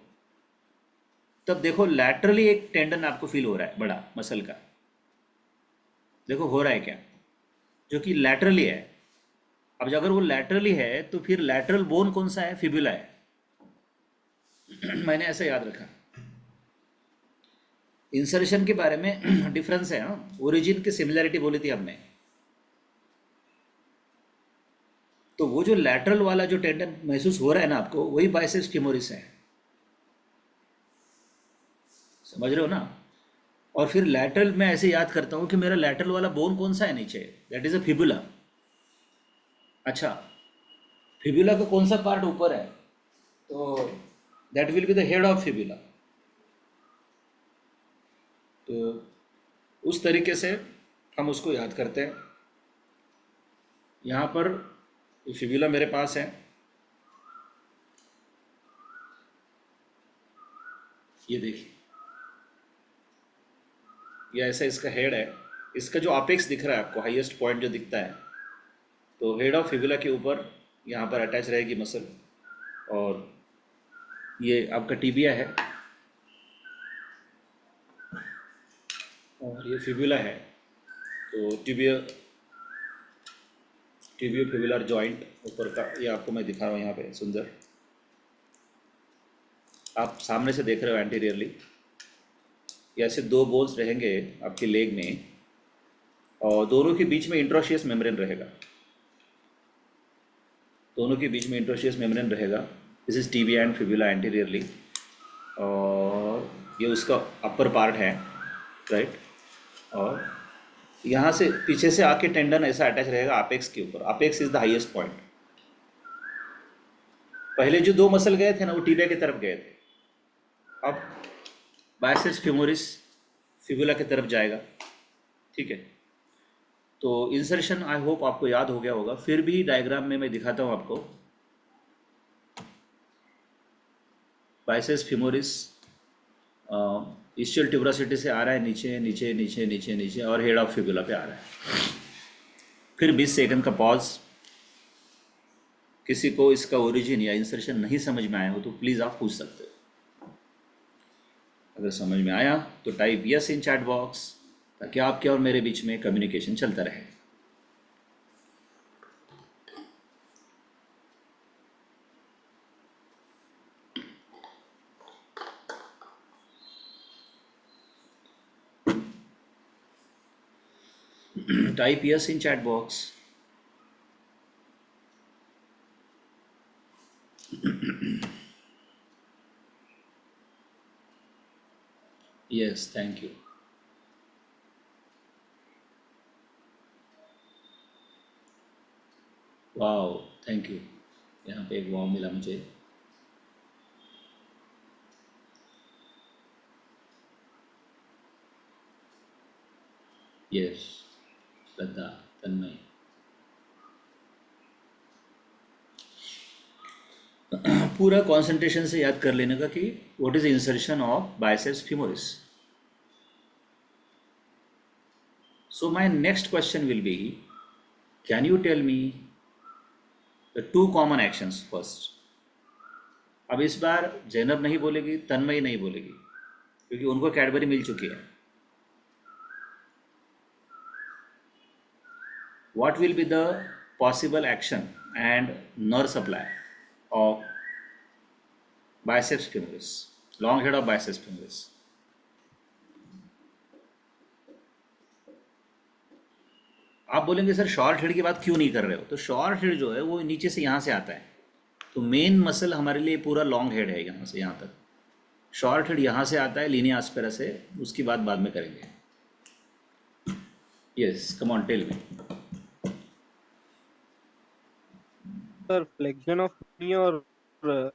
तब देखो लैटरली एक टेंडन आपको फील हो रहा है बड़ा मसल का। देखो हो रहा है क्या, जो कि लैटरली है। अब अगर वो लैटरली है तो फिर लैटरल बोन कौन सा है, फिबुला है। मैंने ऐसा याद रखा। इंसर्शन के बारे में डिफरेंस है, हाँ, ओरिजिन की सिमिलैरिटी बोली थी हमने। तो वो जो लैटरल वाला जो टेंडन महसूस हो रहा है ना आपको, वही बाइसेप्स फीमोरिस है। समझ रहे हो ना। और फिर लैटरल मैं ऐसे याद करता हूँ कि मेरा लैटरल वाला बोन कौन सा है नीचे, दैट इज अ फिबुला। अच्छा, फिबुला का कौन सा पार्ट ऊपर है, तो that will be the head of fibula. तो उस तरीके से हम उसको याद करते हैं। यहाँ पर फिबुला मेरे पास है, ये देखिए, ये ऐसा इसका हेड है। इसका जो अपेक्स दिख रहा है आपको, हाईएस्ट पॉइंट जो दिखता है, तो हेड ऑफ फिबुला के ऊपर यहाँ पर अटैच रहेगी मसल। और ये आपका टीबिया है और ये फिबुला है। तो टीबियो फिबुलर जॉइंट ऊपर का, ये आपको मैं दिखा रहा हूँ यहाँ पे सुंदर। आप सामने से देख रहे हो एंटीरियरली, ये ऐसे दो बोन्स रहेंगे आपके लेग में, और दोनों के बीच में इंट्रोशियस मेम्ब्रेन रहेगा। दोनों के बीच में इंट्रोशियस मेम्ब्रेन रहेगा। This is tibia and fibula anteriorly. और ये उसका अपर पार्ट है, राइट। और यहाँ से पीछे से आके टेंडन ऐसा अटैच रहेगा अपेक्स के ऊपर। Apex is the highest point. पहले जो दो मसल गए थे ना, वो टीबिया की तरफ गए थे। अब बाइसेप्स फीमोरिस फिबुला की तरफ जाएगा, ठीक है। तो इंसर्शन आई होप आपको याद हो गया होगा, फिर भी डायग्राम में मैं दिखाता हूँ आपको। बाइसेप्स फीमोरिस ischial tuberosity से आ रहा है नीचे नीचे नीचे नीचे नीचे, और हेड ऑफ फिबुला पे आ रहा है। फिर 20 सेकंड का पॉज। किसी को इसका ओरिजिन या इंसर्शन नहीं समझ में आया हो तो प्लीज़ आप पूछ सकते हो। अगर समझ में आया तो type yes in chat box, ताकि आपके और मेरे बीच में कम्युनिकेशन चलता रहे। Type yes in chat box. Yes, thank you. Wow, thank you. यहाँ पे एक वाव मिला मुझे। यस, श्रद्धा, तन्मय। पूरा कंसंट्रेशन से याद कर लेने का कि what is insertion of biceps femoris. So my next question will be, can you tell me the two common actions first. अब इस बार जैनब नहीं बोलेगी, तन्मयी नहीं बोलेगी, क्योंकि उनको कैडबरी मिल चुकी है. What will be the possible action and nerve supply of biceps femoris, long head of biceps femoris? आप बोलेंगे सर शॉर्ट हेड की बात क्यों नहीं कर रहे हो, तो शॉर्ट हेड जो है वो नीचे से यहाँ से आता है, तो मेन मसल हमारे लिए पूरा लॉन्ग हेड है यहाँ से यहाँ तक. शॉर्ट हेड यहाँ से आता है लीनिया एस्पेरा से, उसकी बात बाद में करेंगे. Yes, come on tell me. Sir, flexion of knee or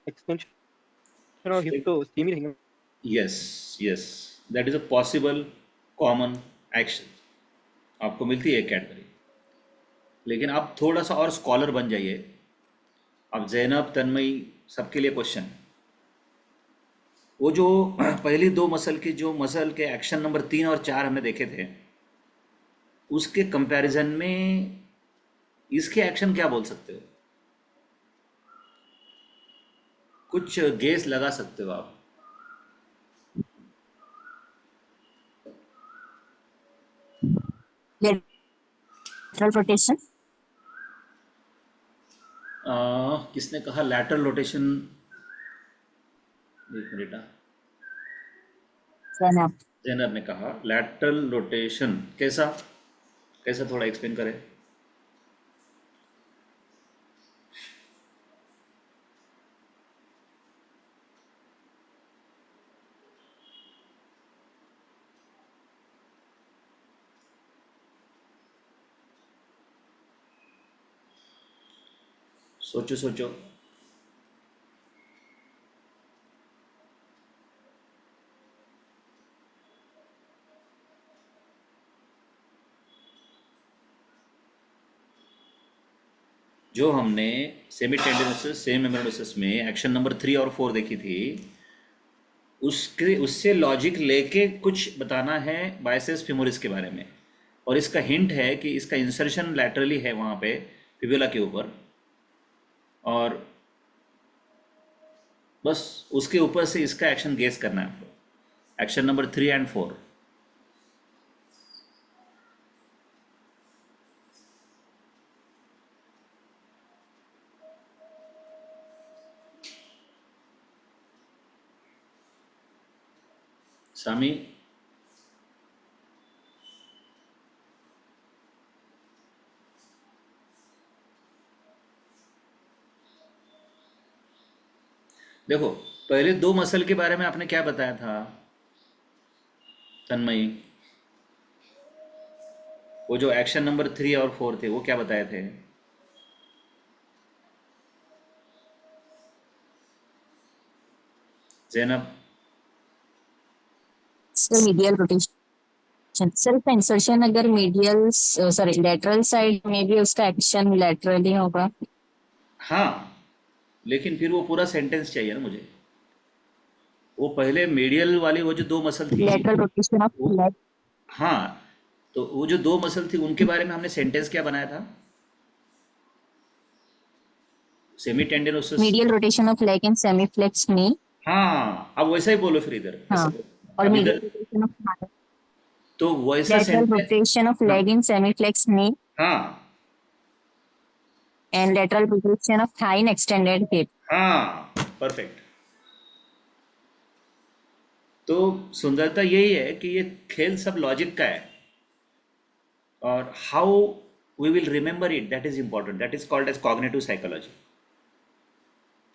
extension of hip to semi ligament. Yes yes, that is a possible common action, आपको मिलती है कैडबरी. लेकिन आप थोड़ा सा और स्कॉलर बन जाइए. अब जैनब, तन्मयी, सबके लिए क्वेश्चन. वो जो पहली दो मसल की जो मसल के एक्शन नंबर 3 और 4 हमने देखे थे, उसके कंपैरिजन में इसके एक्शन क्या बोल सकते हो? कुछ गेस लगा सकते हो आप? Lateral rotation. किसने कहा लैटरल रोटेशन? एक मिनट. Then जैनब ने कहा लैटरल रोटेशन. कैसा कैसा, थोड़ा एक्सप्लेन करें. सोचो सोचो. जो हमने सेमी टेंडिनोसिस सेमी मेम्ब्रेनोसिस में एक्शन नंबर 3 और 4 देखी थी, उससे लॉजिक लेके कुछ बताना है बाइसेप्स फीमोरिस के बारे में. और इसका हिंट है कि इसका इंसर्शन लैटरली है वहाँ पे फिबुला के ऊपर, और बस उसके ऊपर से इसका एक्शन गेस करना है आपको. Action number 3 and 4. सामी, देखो पहले दो मसल के बारे में आपने क्या बताया था तन्मयी? वो जो एक्शन नंबर 3 और 4 थे वो क्या बताए थे? Zainab? sir, medial rotation. Sir, इसका इंसर्शन अगर medial, sorry, lateral side में भी उसका एक्शन laterally होगा. हाँ, लेकिन फिर वो पूरा सेंटेंस चाहिए ना मुझे. वो पहले मीडियल वाली वो जो दो मसल थी Lateral rotation of वो, leg. हाँ, तो वो जो दो मसल थी उनके बारे में हमने सेंटेंस क्या बनाया था? Semi tendinosus. Medial rotation of leg and semiflex knee. हाँ, अब वैसा ही बोलो फिर इधर, ऐसा हाँ. बोलो. और अब medial इधर rotation of thigh. तो वैसा Lateral सेंटेंस. rotation of हाँ leg in semiflex knee हाँ and lateral rotation of thigh in extended hip. हाँ, परफेक्ट. तो सुंदरता यही है कि ये खेल सब लॉजिक का है, और how we will remember it, that is important. That is called as cognitive psychology.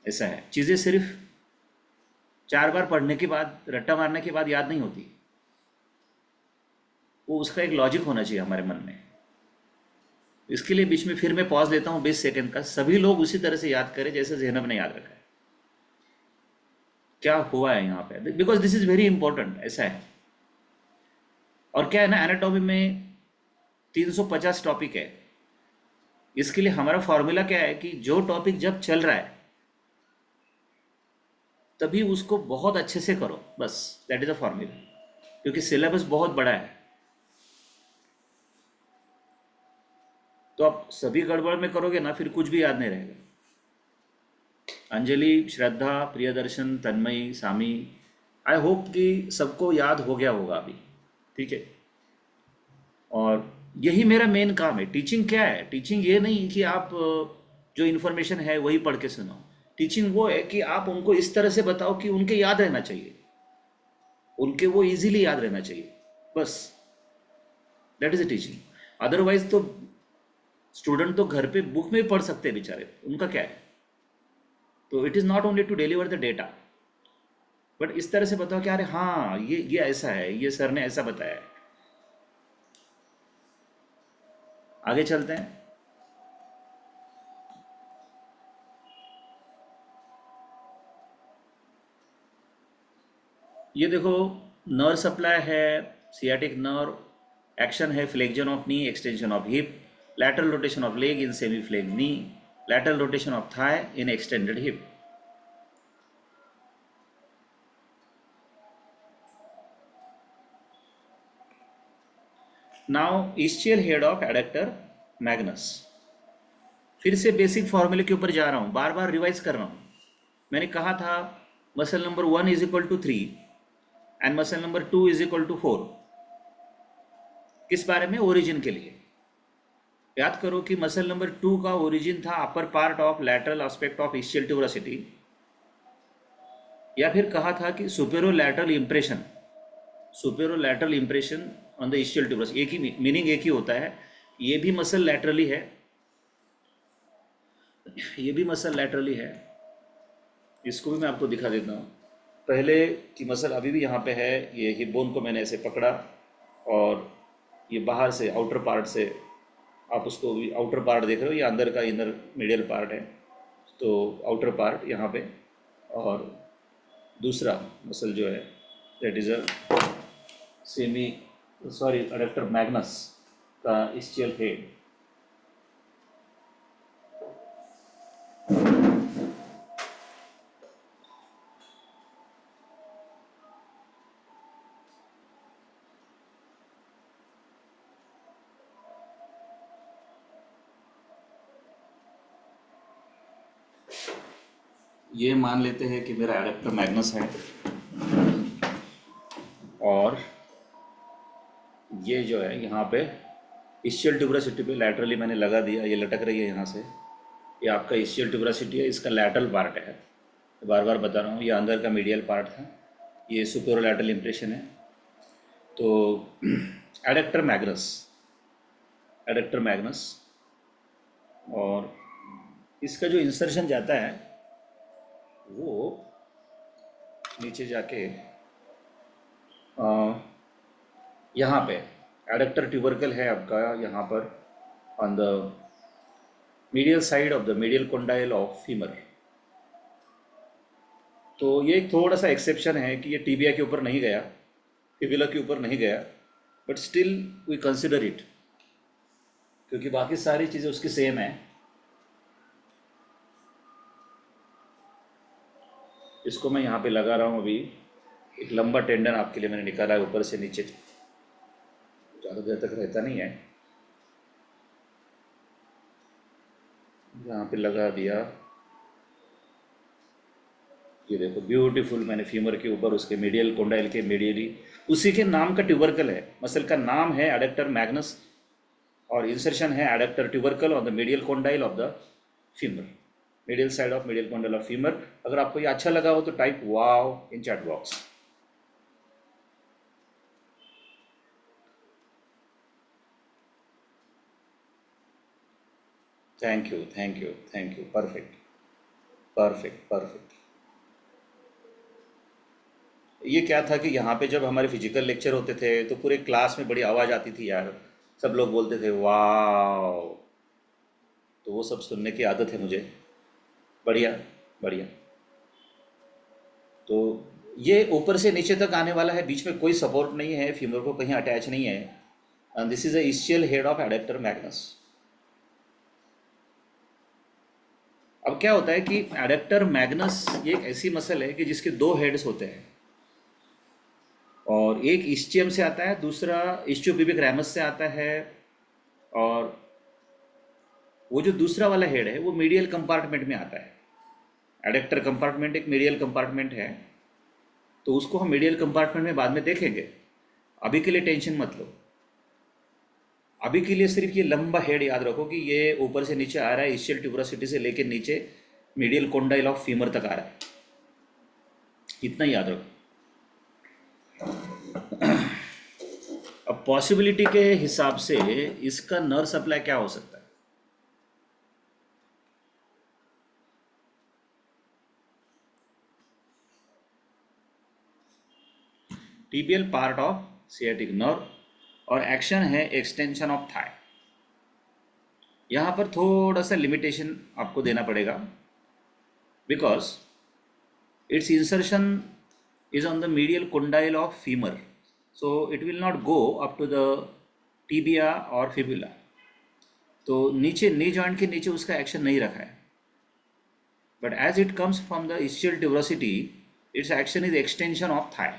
ऐसा है, चीज़ें सिर्फ 4 बार पढ़ने के बाद, रट्टा मारने के बाद याद नहीं होती. वो उसका एक लॉजिक होना चाहिए हमारे मन में. इसके लिए बीच में फिर मैं पॉज लेता हूँ 20 सेकंड का. सभी लोग उसी तरह से याद करें जैसे जैनब ने याद रखा है. क्या हुआ है यहाँ पे, because this is very important. ऐसा है. और क्या है ना, एनाटॉमी में 350 टॉपिक है. इसके लिए हमारा फॉर्मूला क्या है कि जो टॉपिक जब चल रहा है तभी उसको बहुत अच्छे से करो, बस दैट इज़ अ फॉर्मूला, क्योंकि सिलेबस बहुत बड़ा है। तो आप सभी गड़बड़ में करोगे ना, फिर कुछ भी याद नहीं रहेगा। अंजलि, श्रद्धा, प्रियदर्शन, तन्मयी, सामी, आई होप कि सबको याद हो गया होगा अभी, ठीक है। और यही मेरा मेन काम है। टीचिंग क्या है? टीचिंग ये नहीं कि आप जो इन्फॉर्मेशन है वही पढ़ के सुनाओ। टीचिंग वो है कि आप उनको इस तरह से बताओ कि उनके याद रहना चाहिए, उनके वो इजीली याद रहना चाहिए, बस that is a teaching. Otherwise तो स्टूडेंट तो घर पे बुक में भी पढ़ सकते हैं बेचारे, उनका क्या है। तो it is not only to deliver the data, but इस तरह से बताओ कि अरे हाँ ये ऐसा है, ये सर ने ऐसा बताया है। आगे चलते हैं। ये देखो, नर्व सप्लाई है, सियाटिक नर्व, एक्शन है flexion of knee, extension of hip, lateral rotation of leg in semi flag knee, lateral rotation of thigh in extended hip. Now ischial head of adductor Magnus. फिर से बेसिक फॉर्मूले के ऊपर जा रहा हूँ, बार बार रिवाइज कर रहा हूँ। मैंने कहा था muscle number 1 is equal to 3 and muscle number 2 is equal to 4। किस बारे में? ओरिजिन के लिए। याद करो कि मसल नंबर 2 का ओरिजिन था upper part of lateral aspect of ischial tuberosity, या फिर कहा था कि supero lateral impression, supero lateral impression on the ischial tuberosity। एक ही मीनिंग, एक ही होता है। ये भी मसल लैटरली है, ये भी मसल लैटरली है। इसको भी मैं आपको दिखा देता हूँ। पहले की मसल अभी भी यहाँ पे है। ये हिप बोन को मैंने ऐसे पकड़ा और ये बाहर से आउटर पार्ट से, आप उसको भी आउटर पार्ट देख रहे हो, ये अंदर का इनर मीडियल पार्ट है। तो आउटर पार्ट यहाँ पे, और दूसरा मसल जो है that is a semi sorry adductor Magnus का ischial हेड। ये मान लेते हैं कि मेरा एडेक्टर मैग्नस है, और ये जो है यहाँ पे ischial tuberosity पे लैटरली मैंने लगा दिया, ये लटक रही है यहाँ से। ये आपका ischial tuberosity है, इसका लैटरल पार्ट है। बार बार बता रहा हूँ, ये अंदर का मीडियल पार्ट था, ये सुपेरोलैटरल इंप्रेशन है। तो एडेक्टर मैग्नस, एडेक्टर मैग्नस, और इसका जो इंसर्शन जाता है वो नीचे जाके यहाँ पे एडेक्टर ट्यूबरकल है आपका, यहाँ पर on the medial side of the medial condyle of femur. तो ये एक थोड़ा सा एक्सेप्शन है कि ये टीबिया के ऊपर नहीं गया, फिबुला के ऊपर नहीं गया, but still we consider it, क्योंकि बाकी सारी चीज़ें उसकी सेम है। इसको मैं यहाँ पे लगा रहा हूँ अभी। एक लंबा टेंडन आपके लिए मैंने निकाला है ऊपर से नीचे, ज़्यादा देर तक रहता नहीं है। यहाँ पे लगा दिया, ये देखो ब्यूटीफुल, मैंने फीमर के ऊपर उसके मीडियल कोंडाइल के मीडियली, उसी के नाम का ट्यूबरकल है, मसल का नाम है एडेक्टर मैग्नस, और इंसर्शन है adductor tubercle on the medial condyle of the femur, medial side of medial condyle of femur. अगर आपको ये अच्छा लगा हो तो type wow in chat box. Thank you, thank you, thank you, perfect, perfect, perfect. ये क्या था कि यहाँ पे जब हमारे फिजिकल लेक्चर होते थे तो पूरे क्लास में बड़ी आवाज़ आती थी यार, सब लोग बोलते थे वाव। तो वो सब सुनने की आदत है मुझे। बढ़िया, बढ़िया। तो ये ऊपर से नीचे तक आने वाला है, बीच में कोई सपोर्ट नहीं है, फीमर को कहीं अटैच नहीं है। And this is a ischial head of adductor Magnus. अब क्या होता है कि एडक्टर मैग्नस ये एक ऐसी मसल है कि जिसके दो हेड्स होते हैं, और एक इस्चियम से आता है, दूसरा इस्चियोपुबिक रैमस से आता है। और वो जो दूसरा वाला हेड है वो मीडियल कंपार्टमेंट में आता है। एडक्टर कंपार्टमेंट एक मीडियल कंपार्टमेंट है, तो उसको हम मीडियल कंपार्टमेंट में बाद में देखेंगे। अभी के लिए टेंशन मत लो। अभी के लिए सिर्फ ये लंबा हेड याद रखो कि ये ऊपर से नीचे आ रहा है, इस्चियल ट्यूबरोसिटी से लेकर नीचे मीडियल कोंडाइल ऑफ फीमर तक आ रहा है, इतना याद रखो। अब पॉसिबिलिटी के हिसाब से इसका नर्व सप्लाई क्या हो सकता है? Tibial part of sciatic nerve, और एक्शन है एक्सटेंशन ऑफ थाई। यहाँ पर थोड़ा सा लिमिटेशन आपको देना पड़ेगा, because it's insertion is on the medial condyle of femur, so it will not go up to the tibia or fibula। तो नीचे नी जॉइंट के नीचे उसका एक्शन नहीं रखा है, but as it comes from the ischial tuberosity it's action is extension of thigh.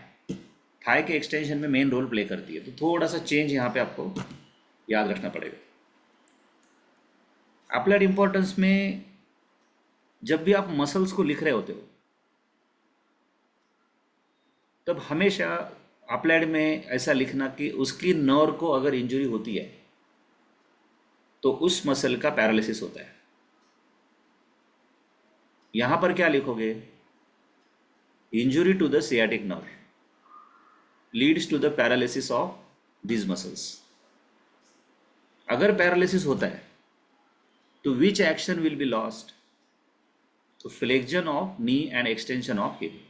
Thigh के एक्सटेंशन में मेन रोल प्ले करती है, तो थोड़ा सा चेंज यहाँ पे आपको याद रखना पड़ेगा। अप्लाइड इंपॉर्टेंस में जब भी आप मसल्स को लिख रहे होते हो तब हमेशा अप्लाइड में ऐसा लिखना कि उसकी नर्व को अगर इंजरी होती है तो उस मसल का पैरालिसिस होता है। यहां पर क्या लिखोगे? Injury to the sciatic nerve leads to the paralysis of these muscles. अगर पैरालिसिस होता है तो which action will be lost? तो flexion of knee and extension of hip.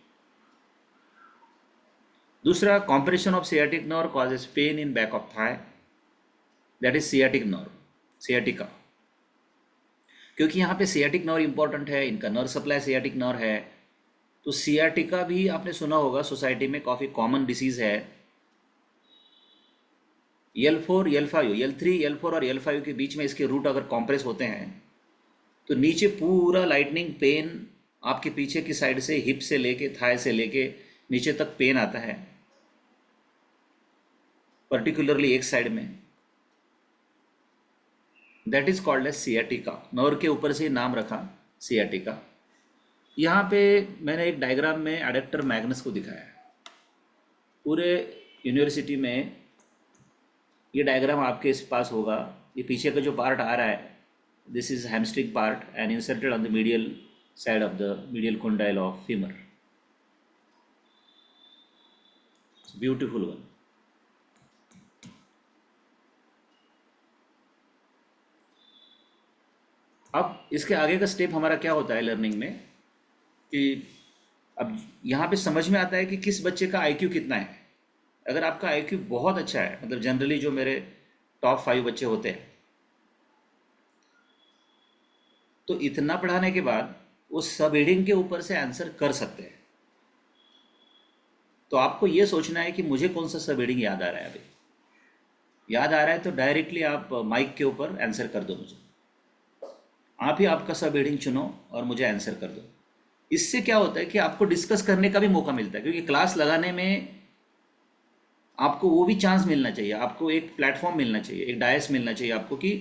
दूसरा, compression of sciatic nerve causes pain in back of thigh, that is sciatic nerve, sciatica. क्योंकि यहाँ पे सियाटिक नर्व इंपॉर्टेंट है, इनका नर्व सप्लाई सियाटिक नर्व है, तो सियाटिका भी आपने सुना होगा, सोसाइटी में काफ़ी कॉमन डिसीज है। L4, L5, L3, L4 और L5 के बीच में इसके रूट अगर कॉम्प्रेस होते हैं तो नीचे पूरा लाइटनिंग पेन आपके पीछे की साइड से, हिप से लेके, थाई से लेके नीचे तक पेन आता है, पर्टिकुलरली एक साइड में। That is called as sciatica. Nerve के ऊपर से नाम रखा सियाटिका। यहाँ पे मैंने एक डायग्राम में एडक्टर मैग्नस को दिखाया है। पूरे यूनिवर्सिटी में ये डायग्राम आपके इस पास होगा। ये पीछे का जो पार्ट आ रहा है, this is hamstring part and inserted on the medial side of the medial condyle of femur. Beautiful one. अब इसके आगे का स्टेप हमारा क्या होता है लर्निंग में, कि अब यहाँ पे समझ में आता है कि किस बच्चे का आईक्यू कितना है। अगर आपका आईक्यू बहुत अच्छा है, मतलब जनरली जो मेरे टॉप 5 बच्चे होते हैं, तो इतना पढ़ाने के बाद वो सब हेडिंग के ऊपर से आंसर कर सकते हैं। तो आपको ये सोचना है कि मुझे कौन सा सब हेडिंग याद आ रहा है। अभी याद आ रहा है तो डायरेक्टली आप माइक के ऊपर आंसर कर दो मुझे। आप ही आपका सब हेडिंग चुनो और मुझे आंसर कर दो। इससे क्या होता है कि आपको डिस्कस करने का भी मौका मिलता है, क्योंकि क्लास लगाने में आपको वो भी चांस मिलना चाहिए, आपको एक प्लेटफॉर्म मिलना चाहिए, एक डायस मिलना चाहिए आपको, कि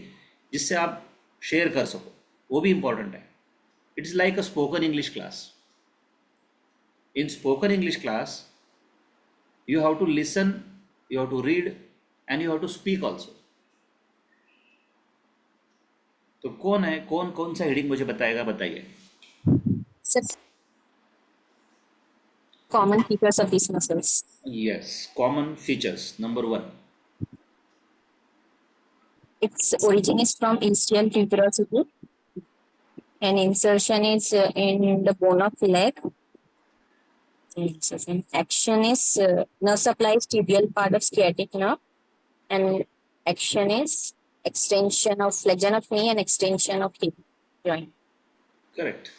जिससे आप शेयर कर सको। वो भी इम्पोर्टेंट है। It is like a spoken English class. In spoken English class you have to listen, you have to read and you have to speak also। तो कौन है, कौन कौन सा हेडिंग मुझे बताएगा? बताइए। Sir, common features of these muscles. Yes, common features number 1। Its origin is from ischial tuberosity and insertion is in the bone of leg. Action is nerve supplies tibial part of sciatic nerve, and action is extension of flexion of knee and extension of hip joint. Correct.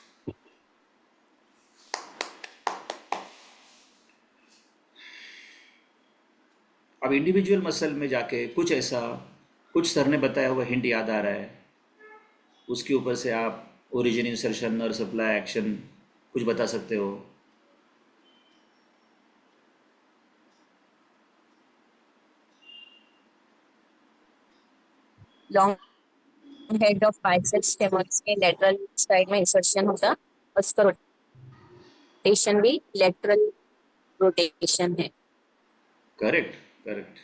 अब इंडिविजुअल मसल में जाके कुछ सर ने बताया हुआ हिंट याद आ रहा है, उसके ऊपर से आप ओरिजिन, इंसर्शन, नर सप्लाई, एक्शन, कुछ बता सकते हो? Long head of biceps femoris के लेटरल साइड में इंसर्शन होता, उसका रोटेशन भी लेटरल रोटेशन है। Correct, correct.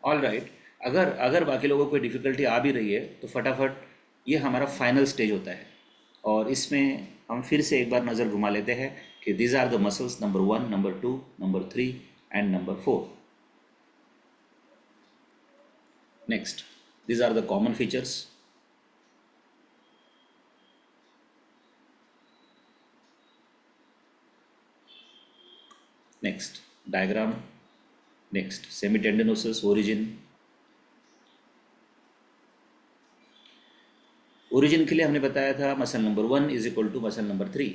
All right. अगर अगर बाकी लोगों को कोई डिफ़िकल्टी आ भी रही है तो फटाफट, ये हमारा फाइनल स्टेज होता है और इसमें हम फिर से एक बार नज़र घुमा लेते हैं कि these are the muscles number 1, number 2, number 3 and number 4। Next, these are the common features. Next, diagram. Next, semitendinosus, origin. Origin के लिए हमने बताया था muscle number 1 is equal to muscle number 3।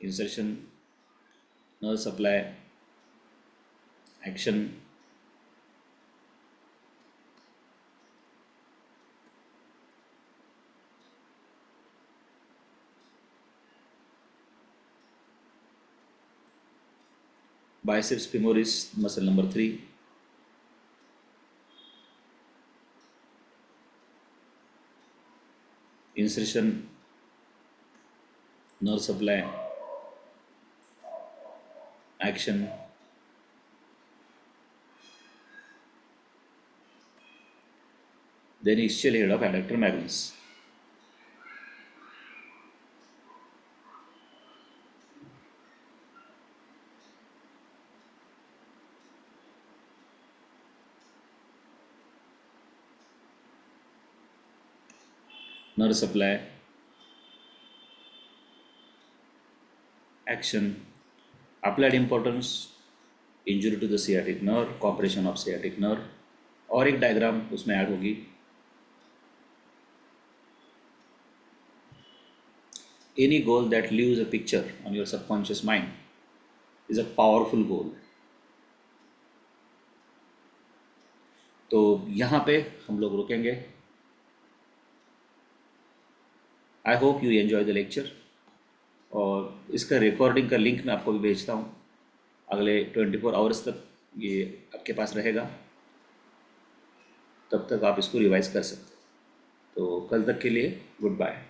Insertion, nerve supply, action, biceps femoris, muscle number 3, insertion, nerve supply, action, then ischial head of adductor magnus. Nerve supply, action, applied importance, injury to the sciatic nerve, compression of sciatic nerve, और एक डायग्राम उसमें ऐड होगी। Any goal that leaves a picture on your subconscious mind is a powerful goal. तो यहाँ पे हम लोग रुकेंगे। I hope you enjoy the lecture, और इसका रिकॉर्डिंग का लिंक मैं आपको भी भेजता हूँ। अगले 24 आवर्स तक ये आपके पास रहेगा, तब तक आप इसको रिवाइज कर सकते हैं। तो कल तक के लिए गुड बाय।